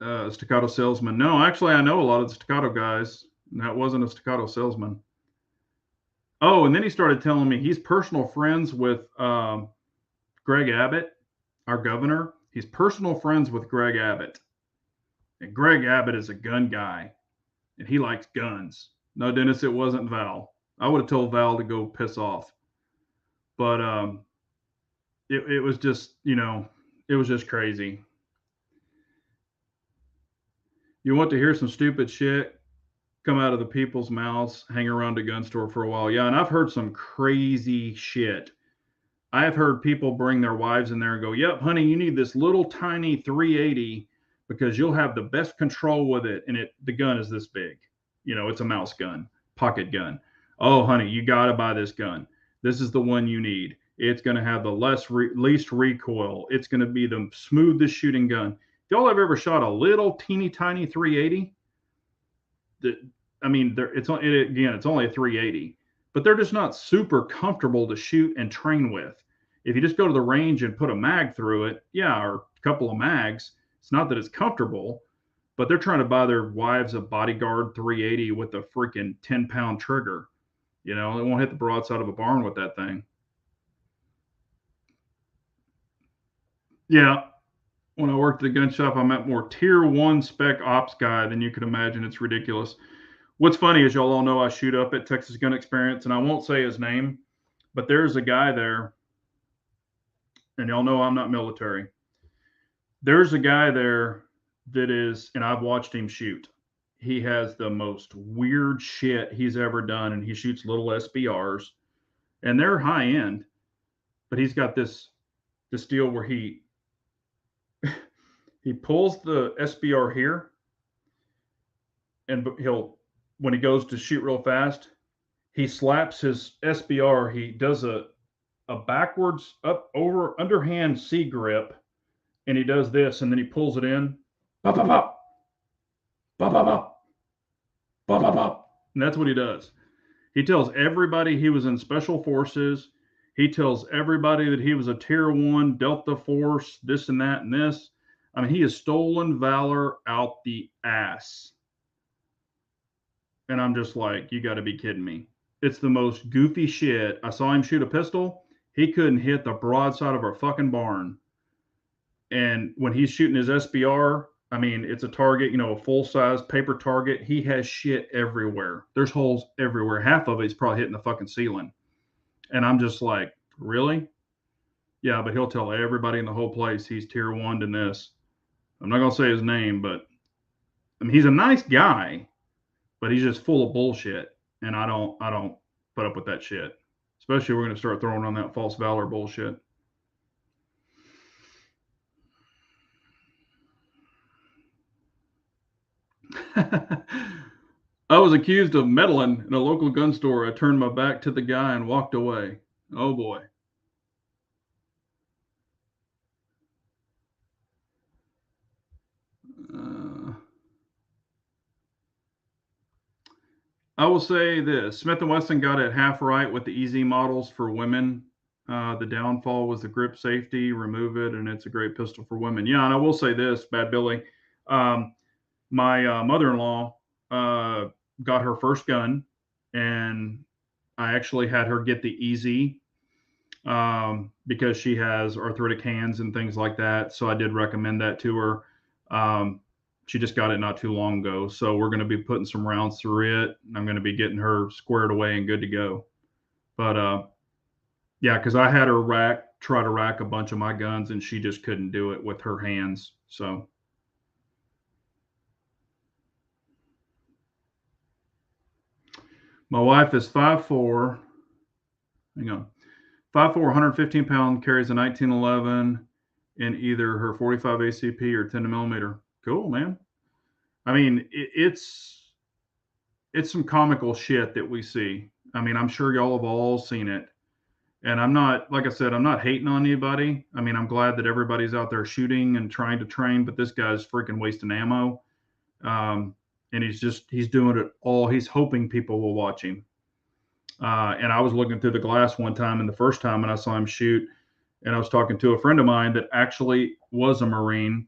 a Staccato salesman. No, actually, I know a lot of the Staccato guys. And that wasn't a Staccato salesman. Oh, and then he started telling me he's personal friends with Greg Abbott, our governor. He's personal friends with Greg Abbott. And Greg Abbott is a gun guy, and he likes guns. No, Dennis, it wasn't Val. I would have told Val to go piss off. But it was just, you know, it was just crazy. You want to hear some stupid shit come out of the people's mouths, hang around a gun store for a while. Yeah, and I've heard some crazy shit. I have heard people bring their wives in there and go, yep, honey, you need this little tiny 380 because you'll have the best control with it. And the gun is this big. You know, it's a mouse gun, pocket gun. Oh, honey, you got to buy this gun. This is the one you need. It's going to have the least recoil. It's going to be the smoothest shooting gun. If y'all have ever shot a little teeny tiny 380, I mean, it's only a 380, but they're just not super comfortable to shoot and train with. If you just go to the range and put a mag through it, yeah, or a couple of mags, it's not that it's comfortable, but they're trying to buy their wives a Bodyguard 380 with a freaking 10-pound trigger. You know, it won't hit the broadside of a barn with that thing. Yeah. When I worked at the gun shop, I met more tier one spec ops guy than you could imagine. It's ridiculous. What's funny is y'all all know I shoot up at Texas Gun Experience, and I won't say his name, but there's a guy there, and y'all know I'm not military. There's a guy there that is, and I've watched him shoot. He has the most weird shit he's ever done, and he shoots little SBRs, and they're high end, but he's got this deal where he pulls the SBR here, and he'll when he goes to shoot real fast, he slaps his SBR. He does a backwards up over underhand C grip, and he does this, and then he pulls it in, pop pop pop, pop pop pop, pop pop pop, and that's what he does. He tells everybody he was in special forces. He tells everybody that he was a tier one Delta Force, this and that and this. I mean, he has stolen valor out the ass. And I'm just like, you got to be kidding me. It's the most goofy shit. I saw him shoot a pistol. He couldn't hit the broadside of our fucking barn. And when he's shooting his SBR, I mean, it's a target, you know, a full size paper target. He has shit everywhere. There's holes everywhere. Half of it's probably hitting the fucking ceiling. And I'm just like, really? Yeah, but he'll tell everybody in the whole place he's tier one in this. I'm not gonna say his name, but I mean, he's a nice guy, but he's just full of bullshit, and I don't put up with that shit. Especially we're gonna start throwing on that false valor bullshit. I was accused of meddling in a local gun store. I turned my back to the guy and walked away. Oh boy. Uh, I will say this: Smith and Wesson got it half right with the easy models for women. The downfall was the grip safety. Remove it, and it's a great pistol for women. Yeah, and I will say this, Bad Billy. Um, my mother-in-law got her first gun, and I actually had her get the easy because she has arthritic hands and things like that. So I did recommend that to her. Um, she just got it not too long ago. So we're going to be putting some rounds through it. I'm going to be getting her squared away and good to go. But yeah, because I had her try to rack a bunch of my guns, and she just couldn't do it with her hands. So my wife is 5'4". Hang on. 5'4", 115 pound, carries a 1911 in either her 45 ACP or 10 millimeter. Cool, man. I mean, it's some comical shit that we see. I mean, I'm sure y'all have all seen it. And I'm not, like I said, I'm not hating on anybody. I mean, I'm glad that everybody's out there shooting and trying to train, but this guy's freaking wasting ammo. And he's doing it all. He's hoping people will watch him. And I was looking through the glass one time, and the first time, and I saw him shoot. And I was talking to a friend of mine that actually was a Marine,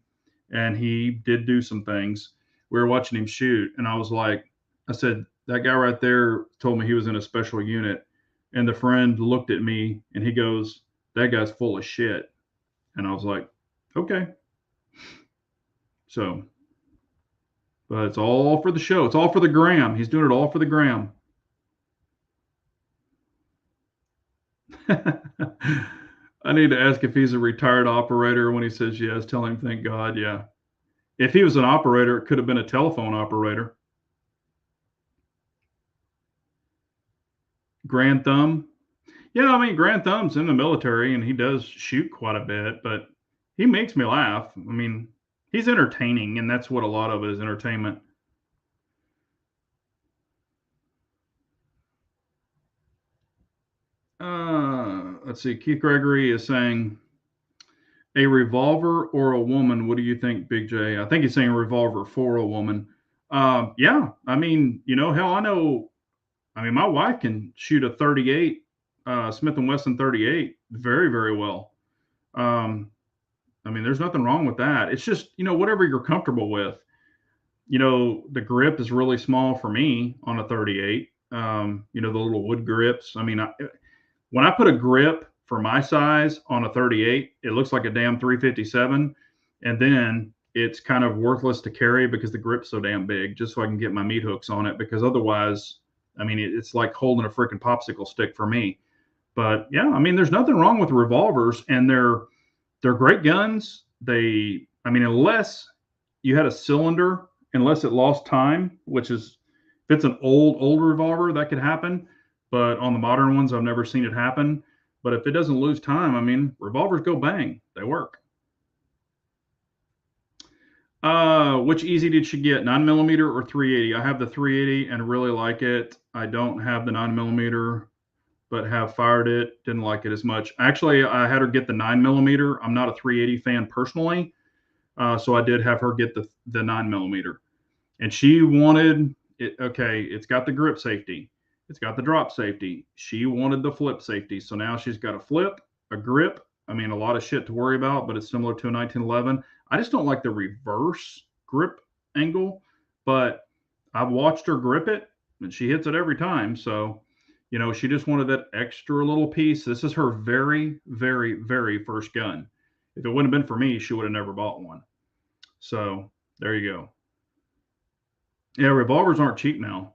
and he did do some things. We were watching him shoot, and I said, that guy right there told me he was in a special unit. And the friend looked at me, and he goes, that guy's full of shit. And I was like, okay. So, but it's all for the show. It's all for the gram. He's doing it all for the gram. I need to ask if he's a retired operator. When he says yes, tell him thank God. Yeah. If he was an operator, it could have been a telephone operator. Grand Thumb. Yeah, I mean, Grand Thumb's in the military and he does shoot quite a bit, but he makes me laugh. I mean, he's entertaining, and that's what a lot of it is, entertainment. Let's see. Keith Gregory is saying, a revolver or a woman? What do you think, Big J? I think he's saying a revolver for a woman. Yeah, I mean, you know, hell, I know. I mean, my wife can shoot a 38, Smith and Wesson 38, very, very well. Um, I mean, there's nothing wrong with that. It's just, you know, whatever you're comfortable with. You know, the grip is really small for me on a 38. You know, the little wood grips. I mean, when I put a grip for my size on a 38, it looks like a damn 357. And then it's kind of worthless to carry because the grip's so damn big, just so I can get my meat hooks on it. Because otherwise, I mean, it's like holding a freaking popsicle stick for me. But yeah, I mean, there's nothing wrong with revolvers, and they're great guns. I mean, unless you had a cylinder, unless it lost time, which is if it's an old revolver, that could happen. But on the modern ones, I've never seen it happen. But if it doesn't lose time, I mean, revolvers go bang. They work. Which easy did she get? 9mm or 380? I have the 380 and really like it. I don't have the 9mm, but have fired it. Didn't like it as much. Actually, I had her get the 9mm. I'm not a 380 fan personally, so I did have her get the 9mm. And she wanted it. Okay, it's got the grip safety, it's got the drop safety. She wanted the flip safety, so now she's got a flip, a grip. I mean, a lot of shit to worry about, but it's similar to a 1911. I just don't like the reverse grip angle, but I've watched her grip it, and she hits it every time. So, you know, she just wanted that extra little piece. This is her very, very, very first gun. If it wouldn't have been for me, she would have never bought one. So there you go. Yeah, revolvers aren't cheap now.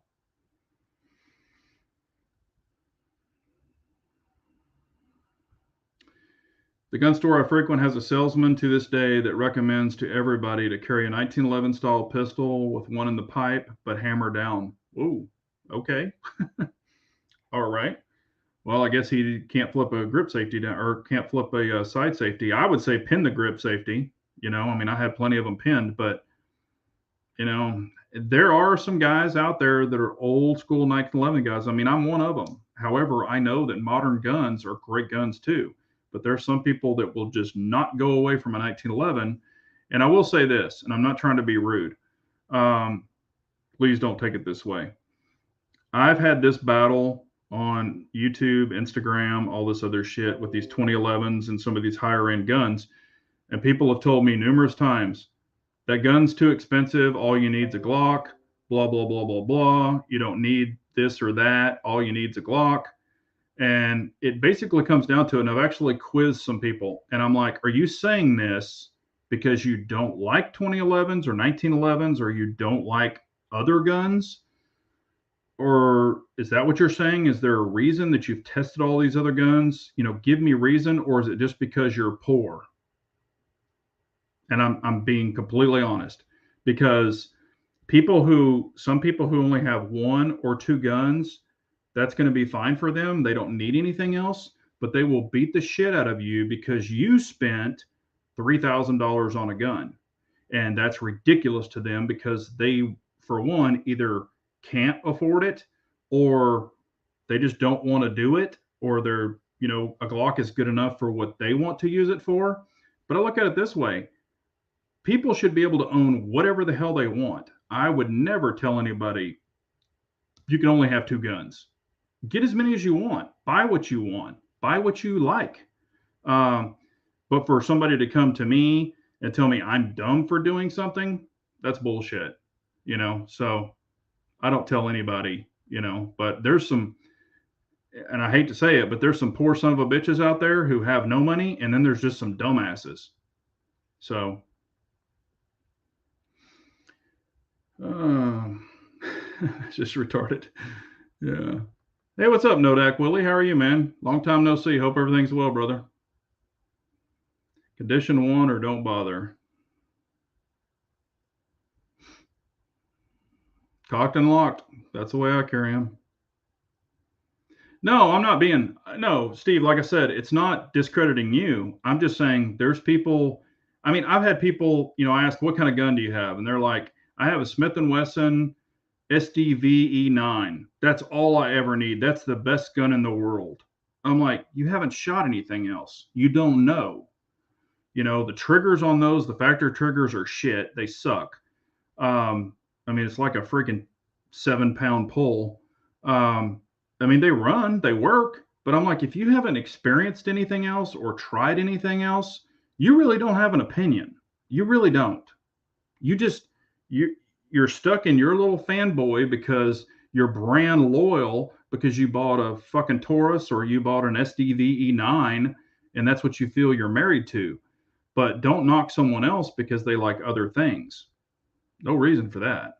The gun store I frequent has a salesman to this day that recommends to everybody to carry a 1911 style pistol with one in the pipe, but hammer down. Ooh, okay. All right. Well, I guess he can't flip a grip safety down or can't flip a side safety. I would say pin the grip safety. You know, I mean, I had plenty of them pinned, but you know, there are some guys out there that are old school 1911 guys. I mean, I'm one of them. However, I know that modern guns are great guns too. But there's some people that will just not go away from a 1911. And I will say this, and I'm not trying to be rude. Um, Please don't take it this way. I've had this battle on YouTube, Instagram, all this other shit with these 2011s and some of these higher end guns. And people have told me numerous times that gun's too expensive. All you need is a Glock, blah, blah, blah, blah, blah. You don't need this or that. All you need is a Glock. And it basically comes down to it. And I've actually quizzed some people. And I'm like, are you saying this because you don't like 2011s or 1911s or you don't like other guns? Or is that what you're saying? Is there a reason that you've tested all these other guns? You know, give me reason. Or is it just because you're poor? And I'm being completely honest, because some people who only have one or two guns, that's going to be fine for them. They don't need anything else, but they will beat the shit out of you because you spent $3,000 on a gun. And that's ridiculous to them because they, for one, either can't afford it or they just don't want to do it, or they're, you know, a Glock is good enough for what they want to use it for. But I look at it this way. People should be able to own whatever the hell they want. I would never tell anybody you can only have two guns. Get as many as you want. Buy what you want. Buy what you like. But for somebody to come to me and tell me I'm dumb for doing something, that's bullshit. You know, so I don't tell anybody, you know, but there's some, and I hate to say it, but there's some poor son of a bitches out there who have no money. And then there's just some dumbasses. So, it's just retarded. Yeah. Hey, what's up, Nodak Willie? How are you, man? Long time no see. Hope everything's well, brother. Condition one or don't bother. Cocked and locked. That's the way I carry them. No, I'm not being, no, Steve, like I said, it's not discrediting you. I'm just saying there's people, I mean, I've had people, you know, ask, what kind of gun do you have? And they're like, I have a Smith & Wesson SDVE9. That's all I ever need. That's the best gun in the world. I'm like, you haven't shot anything else. You don't know. You know, the triggers on those, the factory triggers are shit. They suck. I mean, it's like a freaking 7-pound pull. I mean, they run, they work, but I'm like, if you haven't experienced anything else or tried anything else, you really don't have an opinion. You really don't. You just, you're stuck in your little fanboy because you're brand loyal because you bought a fucking Taurus or you bought an SDV E9 and that's what you feel you're married to. But don't knock someone else because they like other things. No reason for that.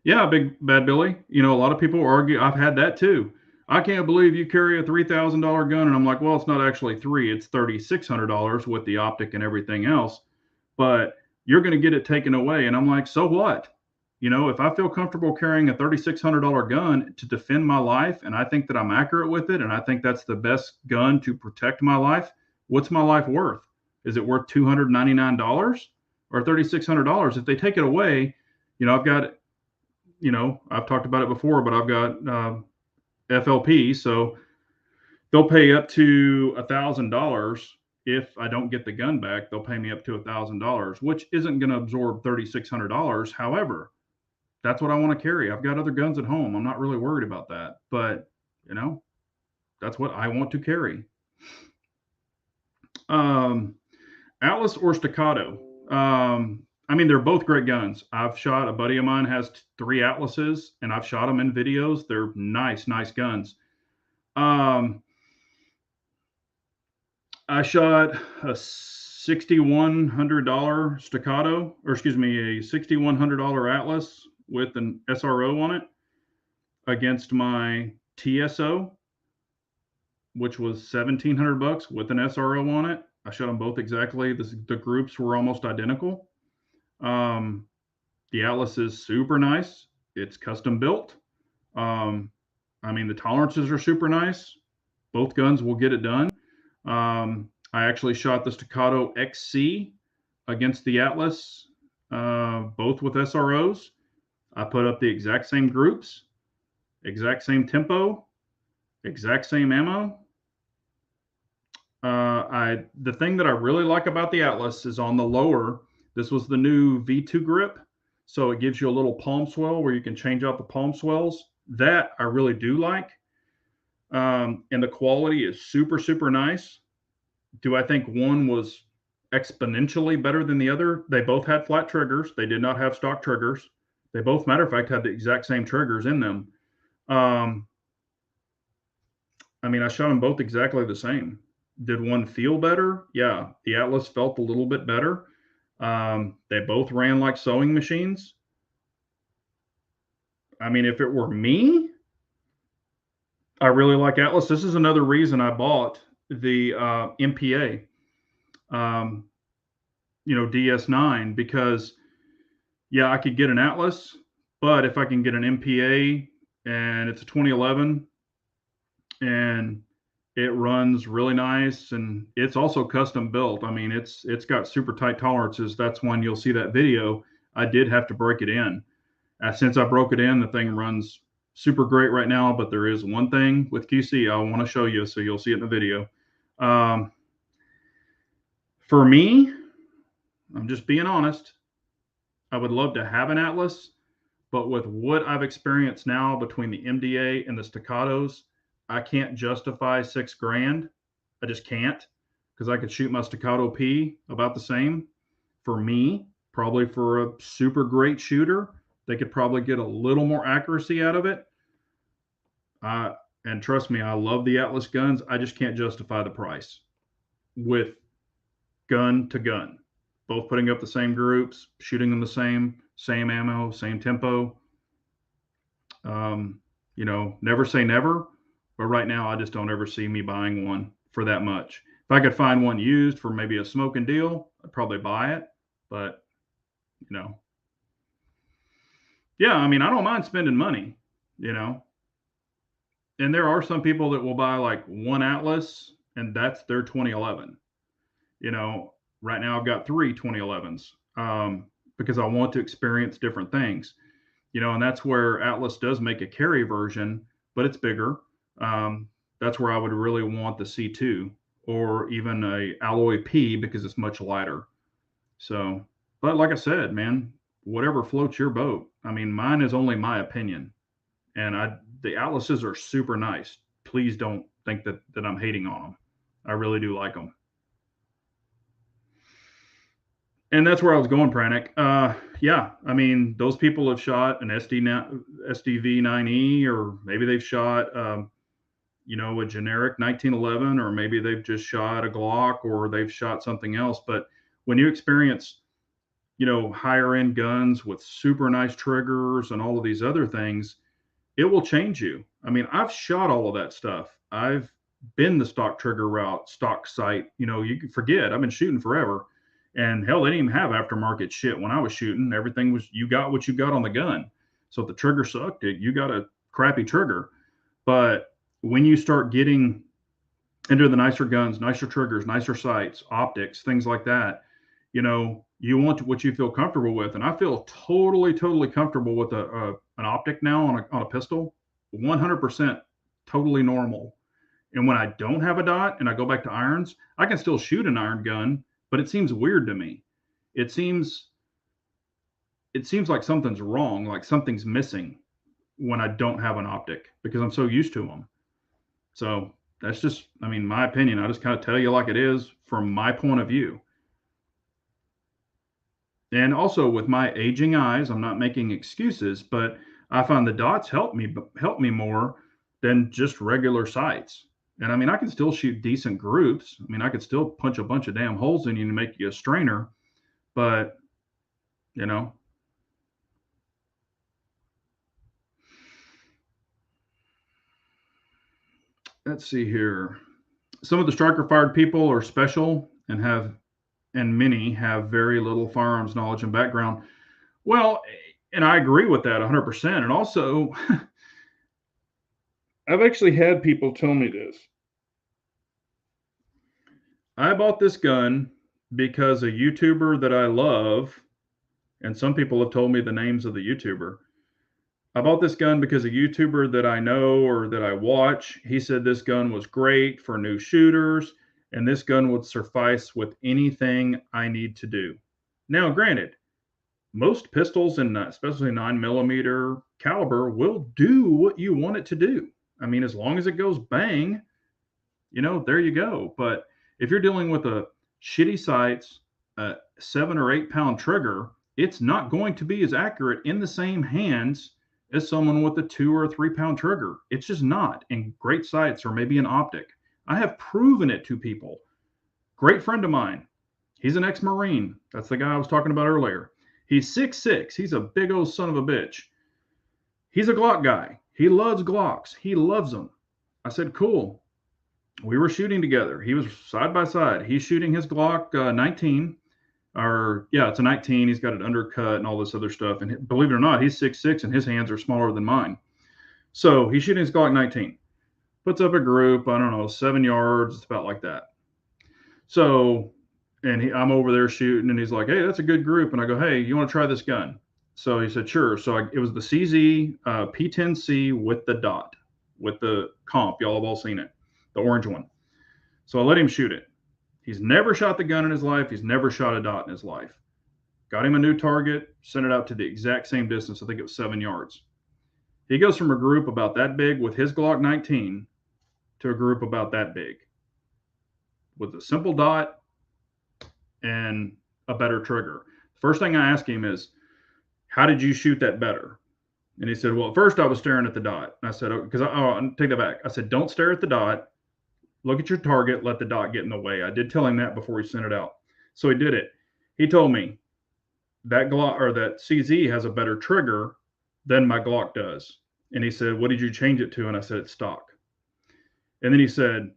Yeah, Big Bad Billy. You know, a lot of people argue. I've had that too. I can't believe you carry a $3,000 gun. And I'm like, well, it's not actually three, it's $3,600 with the optic and everything else. But you're going to get it taken away. And I'm like, so what? You know, if I feel comfortable carrying a $3,600 gun to defend my life and I think that I'm accurate with it and I think that's the best gun to protect my life, what's my life worth? Is it worth $299 or $3,600? If they take it away, you know, I've got, you know, I've talked about it before, but I've got FLP, so they'll pay up to $1,000 if I don't get the gun back. They'll pay me up to $1,000, which isn't going to absorb $3,600. However, that's what I want to carry. I've got other guns at home. I'm not really worried about that, but you know, that's what I want to carry. Atlas or Staccato? I mean, they're both great guns. I've shot, a buddy of mine has 3 Atlases and I've shot them in videos. They're nice guns. I shot a $6,100 Staccato, or excuse me, a $6,100 Atlas with an SRO on it against my TSO, which was $1,700 with an SRO on it. I shot them both exactly. The groups were almost identical. The Atlas is super nice. It's custom built. I mean, the tolerances are super nice. Both guns will get it done. I actually shot the Staccato XC against the Atlas, both with SROs. I put up the exact same groups, exact same tempo, exact same ammo. The thing that I really like about the Atlas is on the lower, this was the new V2 grip. So it gives you a little palm swell where you can change out the palm swells. That I really do like. And the quality is super nice. Do I think one was exponentially better than the other? They both had flat triggers. They did not have stock triggers. They both, matter of fact, had the exact same triggers in them. I mean, I shot them both exactly the same. Did one feel better? Yeah, the Atlas felt a little bit better. They both ran like sewing machines. I mean, if it were me, I really like Atlas. This is another reason I bought the MPA, you know, DS9, because yeah, I could get an Atlas, but if I can get an MPA and it's a 2011 and it runs really nice and it's also custom built. I mean, it's got super tight tolerances. That's when you'll see that video. I did have to break it in. Since I broke it in, the thing runs super great right now, but there is one thing with QC I want to show you, so you'll see it in the video. For me, I'm just being honest, I would love to have an Atlas, but with what I've experienced now between the MDA and the Staccatos, I can't justify $6,000. I just can't, because I could shoot my Staccato P about the same. For me, probably for a super great shooter, they could probably get a little more accuracy out of it. And trust me, I love the Atlas guns. I just can't justify the price with gun to gun, both putting up the same groups, shooting them the same ammo, same tempo. You know, never say never, but right now I just don't ever see me buying one for that much. If I could find one used for maybe a smoking deal, I'd probably buy it. But, you know, yeah, I mean, I don't mind spending money, you know. And there are some people that will buy like one Atlas and that's their 2011. You know, right now I've got 3 2011s because I want to experience different things. You know, and that's where Atlas does make a carry version, but it's bigger. That's where I would really want the C2 or even a alloy P because it's much lighter. So, but like I said, man, whatever floats your boat. I mean, mine is only my opinion, and the Atlases are super nice. Please don't think that I'm hating on them. I really do like them. And that's where I was going, Pranic. Yeah, I mean, those people have shot an SDV-9E, or maybe they've shot, a generic 1911, or maybe they've just shot a Glock, or they've shot something else. But when you experience, higher end guns with super nice triggers and all of these other things, it will change you. I mean, I've shot all of that stuff. I've been the stock trigger route, stock sight. You can forget. I've been shooting forever. And hell, they didn't even have aftermarket shit when I was shooting. Everything was, you got what you got on the gun. So if the trigger sucked, you got a crappy trigger. But when you start getting into the nicer guns, nicer triggers, nicer sights, optics, things like that, you want what you feel comfortable with. And I feel totally, totally comfortable with an optic now on a pistol, 100% totally normal. And when I don't have a dot and I go back to irons, I can still shoot an iron gun, but it seems weird to me. It seems it seems like something's wrong, like something's missing when I don't have an optic because I'm so used to them. So that's just, I mean, my opinion. I just kind of tell you like it is from my point of view. And also with my aging eyes, I'm not making excuses, but I find the dots help me more than just regular sights. And I mean, I can still shoot decent groups. I mean, I could still punch a bunch of damn holes in you and make you a strainer, but you know, let's see here. Some of the striker fired people are special and many have very little firearms knowledge and background. Well, and I agree with that 100%. And also, I've actually had people tell me this. I bought this gun because a YouTuber that I love, and some people have told me the names of the YouTuber. I bought this gun because a YouTuber that I know or that I watch, he said this gun was great for new shooters, and this gun would suffice with anything I need to do. Now, granted, most pistols, and especially 9mm caliber, will do what you want it to do. I mean, as long as it goes bang, there you go. But if you're dealing with a shitty sights, a 7 or 8 pound trigger, it's not going to be as accurate in the same hands as someone with a 2 or 3 pound trigger. It's just not. And great sights, or maybe an optic. I have proven it to people. Great friend of mine. He's an ex-Marine. That's the guy I was talking about earlier. He's 6'6". He's a big old son of a bitch. He's a Glock guy. He loves Glocks. He loves them. I said, cool. We were shooting together. He was side by side. He's shooting his Glock 19, or yeah, it's a 19. He's got it undercut and all this other stuff. And believe it or not, he's 6'6", and his hands are smaller than mine. So he's shooting his Glock 19. Puts up a group, I don't know, 7 yards. It's about like that. So, and I'm over there shooting, and he's like, "Hey, that's a good group." And I go, "Hey, you want to try this gun?" So he said, "Sure." So it was the CZ P10C with the dot, with the comp. Y'all have all seen it, the orange one. So I let him shoot it. He's never shot the gun in his life. He's never shot a dot in his life. Got him a new target, sent it out to the exact same distance. I think it was 7 yards. He goes from a group about that big with his Glock 19 to a group about that big with a simple dot and a better trigger. First thing I asked him is, "How did you shoot that better?" And he said, "Well, at first I was staring at the dot." And I said, "Oh, because take that back." I said, "Don't stare at the dot. Look at your target. Let the dot get in the way." I did tell him that before he sent it out. So he did it. He told me that Glock, or that CZ, has a better trigger than my Glock does. And he said, "What did you change it to?" And I said, "It's stock." And then he said,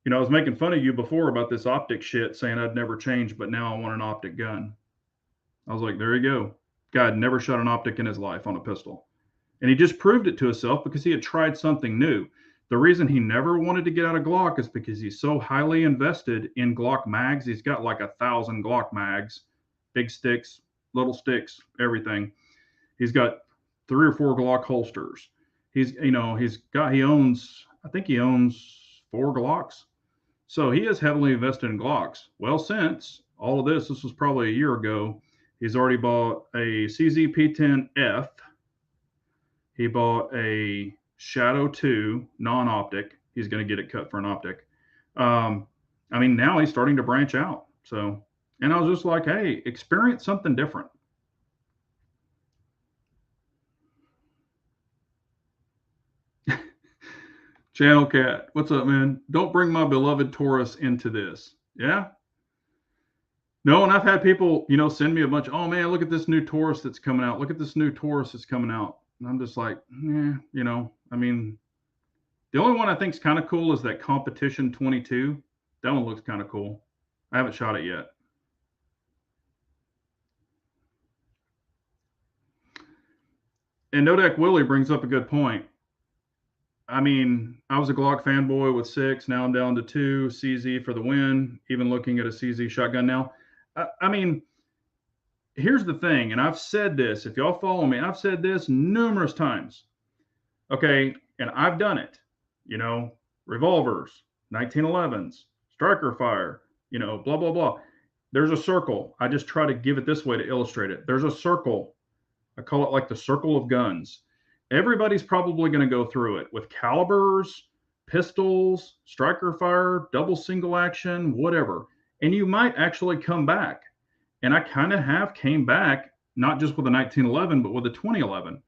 "I was making fun of you before about this optic shit, saying I'd never change, but now I want an optic gun." I was like, there you go. Guy had never shot an optic in his life on a pistol. And he just proved it to himself because he had tried something new. The reason he never wanted to get out of Glock is because he's so highly invested in Glock mags. He's got like 1,000 Glock mags, big sticks, little sticks, everything. He's got 3 or 4 Glock holsters. He owns, I think he owns 4 Glocks. So he is heavily invested in Glocks. Well, since all of this was probably a year ago, he's already bought a CZ P10F. He bought a Shadow 2 non-optic. He's going to get it cut for an optic. I mean, now he's starting to branch out. So And I was just like, hey, experience something different. Channel Cat, what's up, man? Don't bring my beloved Taurus into this. Yeah. No, and I've had people, send me a bunch. Oh man, look at this new Taurus that's coming out. Look at this new Taurus that's coming out. And I'm just like, I mean, the only one I think is kind of cool is that Competition 22. That one looks kind of cool. I haven't shot it yet. And Nodak Willie brings up a good point. I mean, I was a Glock fanboy with 6. Now I'm down to 2. CZ for the win. Even looking at a CZ shotgun now. I mean, here's the thing, and I've said this. If y'all follow me, I've said this numerous times. Okay, and I've done it. Revolvers, 1911s, striker fire. Blah blah blah. There's a circle. I just try to give it this way to illustrate it. There's a circle. I call it like the circle of guns. Everybody's probably going to go through it with calibers, pistols, striker fire, double single action, whatever. And you might actually come back. And I kind of have came back, not just with a 1911, but with a 2011,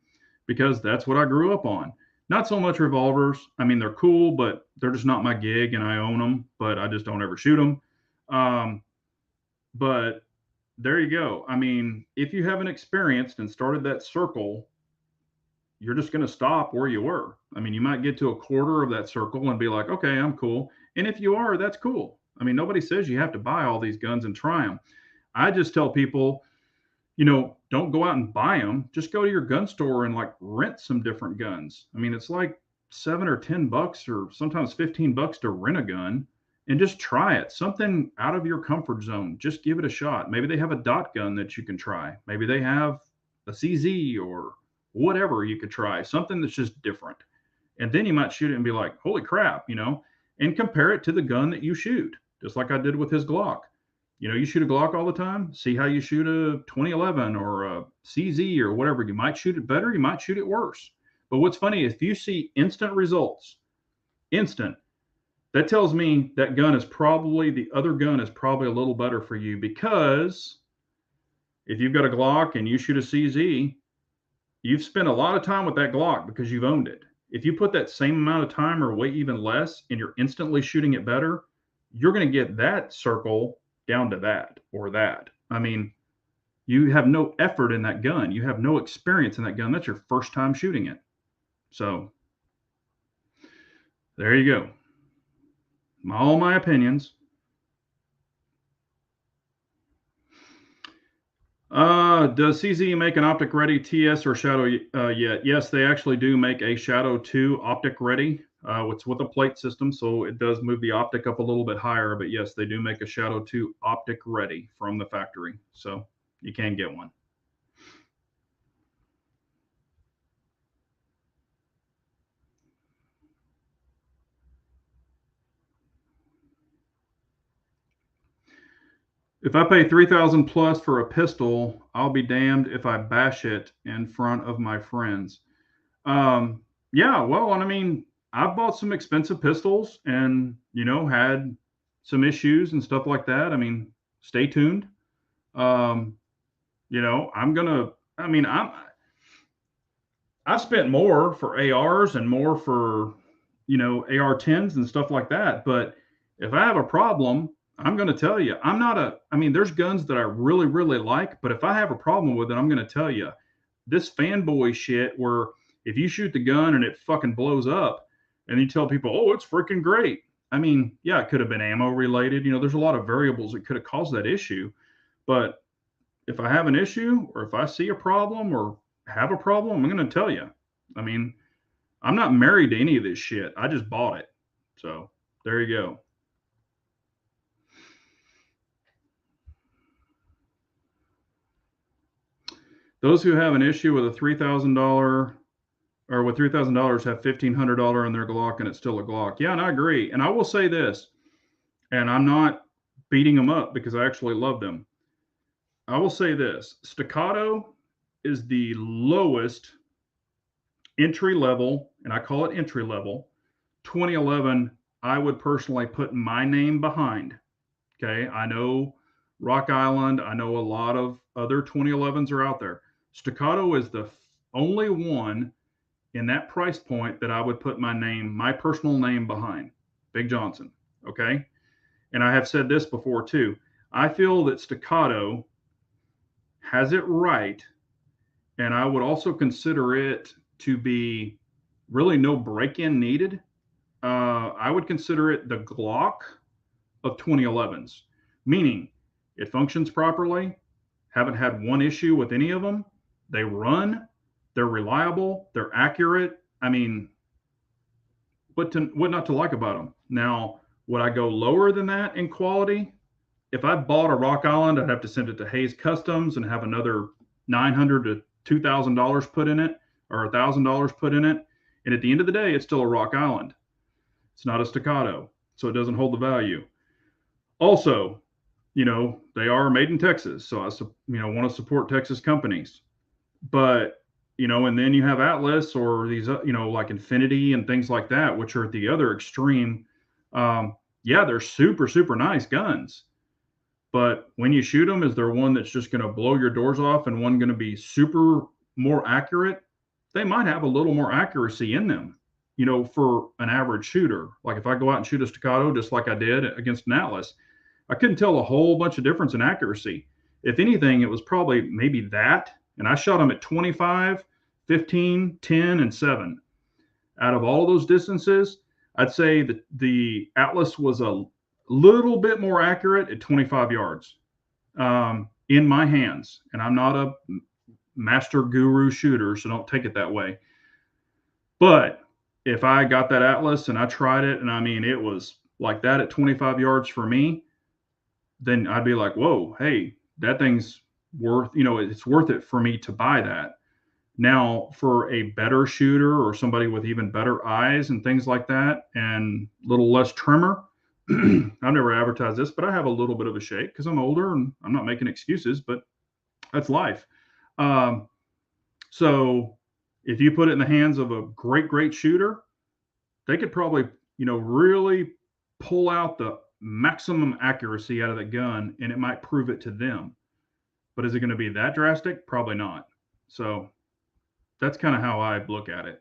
because that's what I grew up on. Not so much revolvers. I mean, they're cool, but they're just not my gig, and I own them, but I just don't ever shoot them. But there you go. I mean, if you haven't experienced and started that circle, you're just going to stop where you were. I mean, you might get to a quarter of that circle and be like, okay, I'm cool. And if you are, that's cool. I mean, nobody says you have to buy all these guns and try them. I just tell people, don't go out and buy them. Just go to your gun store and like rent some different guns. I mean, it's like $7 or $10 or sometimes $15 to rent a gun and just try it. Something out of your comfort zone. Just give it a shot. Maybe they have a dot gun that you can try. Maybe they have a CZ or whatever you could try. Something that's just different. And then you might shoot it and be like, holy crap, and compare it to the gun that you shoot, just like I did with his Glock. You shoot a Glock all the time, see how you shoot a 2011 or a CZ or whatever. You might shoot it better, you might shoot it worse. But what's funny, if you see instant results, that tells me that the other gun is probably a little better for you, because if you've got a Glock and you shoot a CZ, you've spent a lot of time with that Glock because you've owned it. If you put that same amount of time or way even less and you're instantly shooting it better, you're going to get that circle down to that or that. I mean, you have no effort in that gun. You have no experience in that gun. That's your first time shooting it. So there you go. All my opinions. Does CZ make an optic ready TS or Shadow yet? Yes, they actually do make a Shadow 2 optic ready. It's with a plate system, so it does move the optic up a little bit higher. But yes, they do make a Shadow 2 optic ready from the factory, so you can get one. If I pay 3,000 plus for a pistol, I'll be damned if I bash it in front of my friends. Yeah, well, and I mean, I've bought some expensive pistols and, had some issues and stuff like that. I mean, stay tuned. Um, I'm gonna, I mean, I've spent more for ARs and more for, AR-10s and stuff like that. But if I have a problem, I'm going to tell you. I mean, there's guns that I really, really like, but if I have a problem with it, I'm going to tell you. This fanboy shit where if you shoot the gun and it fucking blows up and you tell people, oh, it's freaking great. I mean, yeah, it could have been ammo related. There's a lot of variables that could have caused that issue. But if I have an issue or if I see a problem or have a problem, I'm going to tell you. I mean, I'm not married to any of this shit. I just bought it. So there you go. Those who have an issue with a $3,000 or with $3,000 have $1,500 in their Glock and it's still a Glock. Yeah, and I agree. And I will say this, and I'm not beating them up because I actually love them. I will say this: Staccato is the lowest entry level, and I call it entry level. 2011, I would personally put my name behind. Okay, I know Rock Island. I know a lot of other 2011s are out there. Staccato is the only one in that price point that I would put my name, my personal name behind. Big Johnson. Okay. And I have said this before too. I feel that Staccato has it right. And I would also consider it to be really no break in needed. I would consider it the Glock of 2011s, meaning it functions properly. Haven't had one issue with any of them. They run, they're reliable, they're accurate. I mean, what not to like about them? Now, would I go lower than that in quality? If I bought a Rock Island, I'd have to send it to Hayes Customs and have another $900 to $2,000 put in it, or $1,000 put in it. And at the end of the day, it's still a Rock Island. It's not a Staccato, so it doesn't hold the value. Also, they are made in Texas, so I want to support Texas companies. But and then you have Atlas or these like Infinity and things like that, which are at the other extreme. Yeah, they're super super nice guns, but when you shoot them, is there one that's just going to blow your doors off and one going to be super more accurate? They might have a little more accuracy in them, for an average shooter. Like if I go out and shoot a Staccato just like I did against an Atlas, I couldn't tell a whole bunch of difference in accuracy. If anything, it was probably maybe that. And I shot them at 25, 15, 10, and 7. Out of all of those distances, I'd say that the Atlas was a little bit more accurate at 25 yards in my hands. And I'm not a master guru shooter, so don't take it that way. But if I got that Atlas and I tried it, and I mean, it was like that at 25 yards for me, then I'd be like, whoa, hey, that thing's worth, it's worth it for me to buy that. Now, for a better shooter or somebody with even better eyes and things like that, and a little less tremor, I've never advertised this, but I have a little bit of a shake because I'm older and I'm not making excuses, but that's life. So if you put it in the hands of a great, great shooter, they could probably, really pull out the maximum accuracy out of the gun, and it might prove it to them. But is it going to be that drastic? Probably not. So that's kind of how I look at it.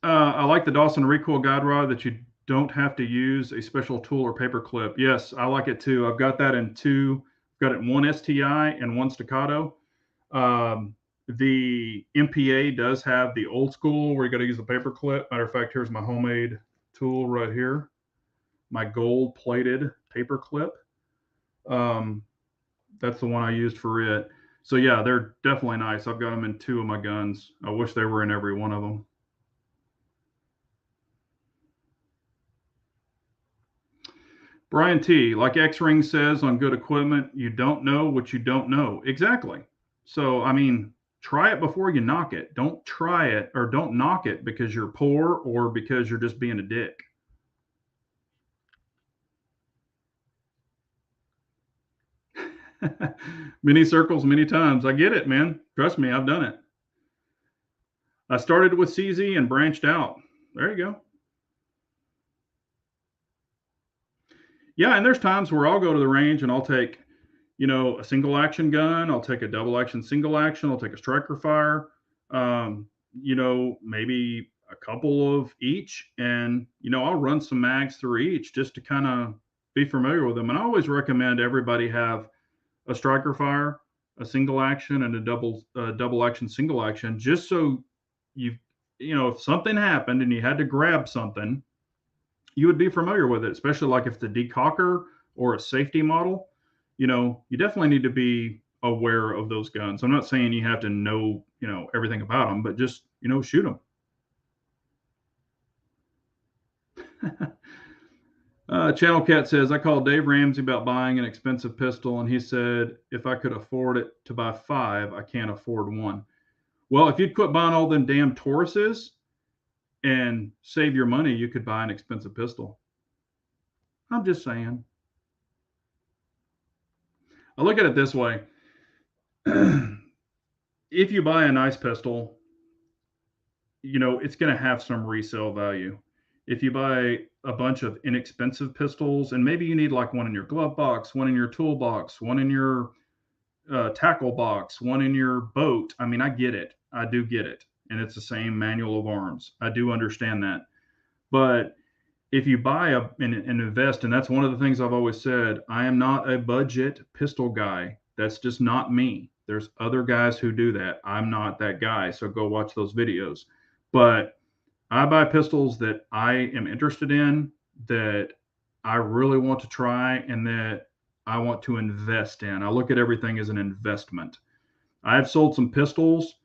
I like the Dawson recoil guide rod that you don't have to use a special tool or paper clip. Yes, I like it too. I've got that in two. I've got it in one STI and one Staccato. The MPA does have the old school where you got to use the paper clip. Matter of fact, here's my homemade tool right here, my gold plated paper clip. That's the one I used for it. So yeah, they're definitely nice. I've got them in two of my guns. I wish they were in every one of them. Brian T, like X-Ring says on Good Equipment, you don't know what you don't know. Exactly. So, I mean, try it before you knock it. Don't try it or don't knock it because you're poor or because you're just being a dick. Many circles, many times. I get it, man. Trust me, I've done it. I started with CZ and branched out. There you go. Yeah, and there's times where I'll go to the range and I'll take, a single action gun. I'll take a double action, single action. I'll take a striker fire. Maybe a couple of each, and I'll run some mags through each just to kind of be familiar with them. And I always recommend everybody have a striker fire, a single action, and a double action, single action, just so if something happened and you had to grab something, you would be familiar with it, especially like if the decocker or a safety model, you definitely need to be aware of those guns. I'm not saying you have to know, everything about them, but just, shoot them. Channel Cat says, I called Dave Ramsey about buying an expensive pistol, and he said, if I could afford it to buy 5, I can't afford one. Well, if you'd quit buying all them damn Tauruses and save your money, you could buy an expensive pistol. I'm just saying. I look at it this way. If you buy a nice pistol, it's going to have some resale value. if you buy a bunch of inexpensive pistols, and maybe you need like one in your glove box, one in your toolbox, one in your tackle box, one in your boat. I mean, I get it. I do get it. And it's the same manual of arms. I do understand that. But if you buy and invest, and that's one of the things I've always said, I am not a budget pistol guy. That's just not me. There's other guys who do that. I'm not that guy. So go watch those videos. But I buy pistols that I am interested in, that I really want to try, and that I want to invest in. I look at everything as an investment. I've sold some pistols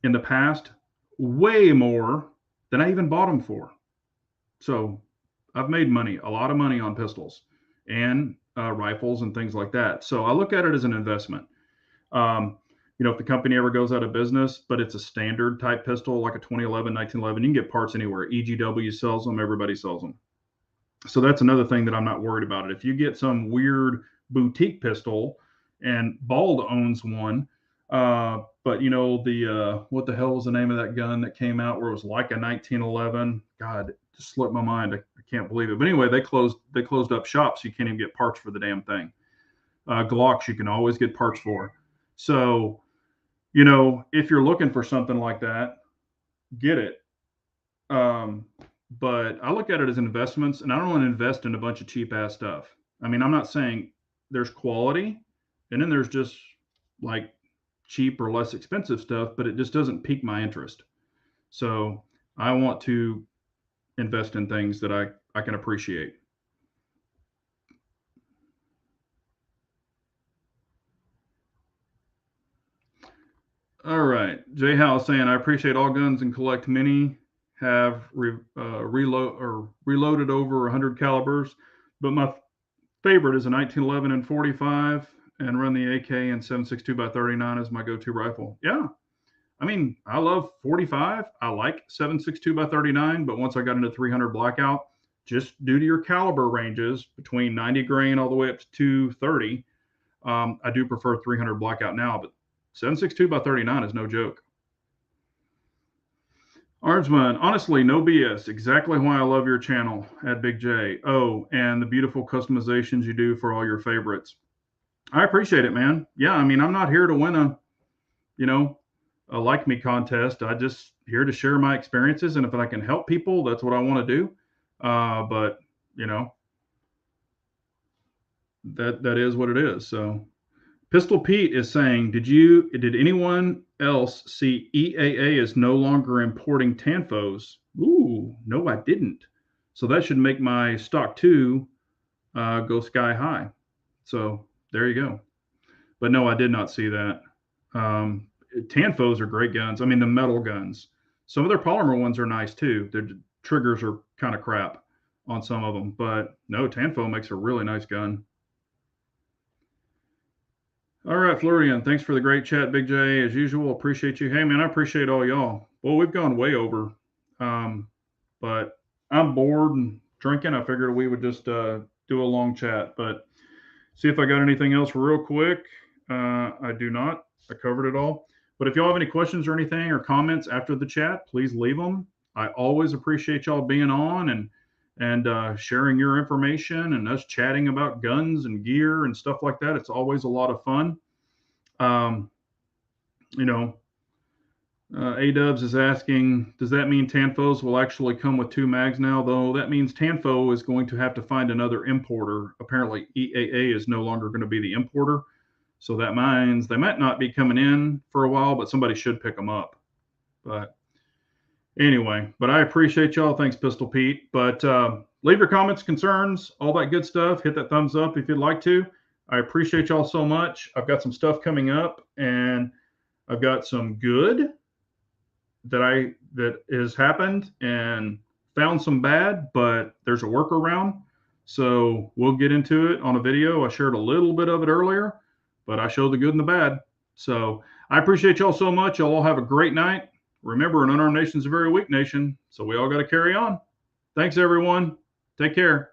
in the past way more than I even bought them for. So I've made money, a lot of money on pistols and rifles and things like that. So I look at it as an investment. Um, if the company ever goes out of business, but it's a standard type pistol, like a 2011, 1911, you can get parts anywhere. EGW sells them, everybody sells them. So that's another thing that I'm not worried about. If you get some weird boutique pistol, and Bald owns one, but what the hell was the name of that gun that came out where it was like a 1911? God, it just slipped my mind. I can't believe it. But anyway, they closed up shop, so you can't even get parts for the damn thing. Glocks you can always get parts for. So, if you're looking for something like that, get it. But I look at it as investments, and I don't want to invest in a bunch of cheap ass stuff. I mean, I'm not saying there's quality, and then there's just like cheap or less expensive stuff, but it just doesn't pique my interest. So I want to invest in things that I can appreciate. All right. Jay Howe saying, I appreciate all guns and collect many. Have reloaded over 100 calibers, but my favorite is a 1911 and 45, and run the AK and 7.62 by 39 as my go-to rifle. Yeah, I mean, I love 45. I like 7.62 by 39, but once I got into 300 blackout, just due to your caliber ranges between 90 grain all the way up to 230, I do prefer 300 blackout now, but 7.62 by 39 is no joke. Armsman, honestly, no BS. Exactly why I love your channel at Big J. Oh, and the beautiful customizations you do for all your favorites. I appreciate it, man. Yeah, I mean, I'm not here to win a like me contest. I just here to share my experiences, and if I can help people, that's what I want to do. But that is what it is. So Pistol Pete is saying, did anyone else see EAA is no longer importing Tanfos? Ooh, no, I didn't. So that should make my stock 2 go sky high. So there you go. But no, I did not see that. Tanfos are great guns. I mean, the metal guns. Some of their polymer ones are nice too. Their triggers are kind of crap on some of them. But no, Tanfo makes a really nice gun. All right, Florian, thanks for the great chat, Big J. As usual, appreciate you. Hey, man, I appreciate all y'all. Well, we've gone way over, but I'm bored and drinking. I figured we would just do a long chat, but see if I got anything else real quick. I do not. I covered it all. But if y'all have any questions or anything or comments after the chat, please leave them. I always appreciate y'all being on and sharing your information and us chatting about guns and gear and stuff like that. It's always a lot of fun. A-Dubs is asking, does that mean Tanfos will actually come with 2 mags now? Though that means Tanfo is going to have to find another importer. Apparently EAA is no longer going to be the importer. So that means they might not be coming in for a while, but somebody should pick them up. But anyway, but I appreciate y'all. Thanks, Pistol Pete. But leave your comments, concerns, all that good stuff. Hit that thumbs up if you'd like to. I appreciate y'all so much. I've got some stuff coming up, and I've got some good that has happened, and found some bad, but there's a workaround. So we'll get into it on a video. I shared a little bit of it earlier, but I showed the good and the bad. So I appreciate y'all so much. Y'all all have a great night. Remember, an unarmed nation is a very weak nation, so we all got to carry on. Thanks, everyone. Take care.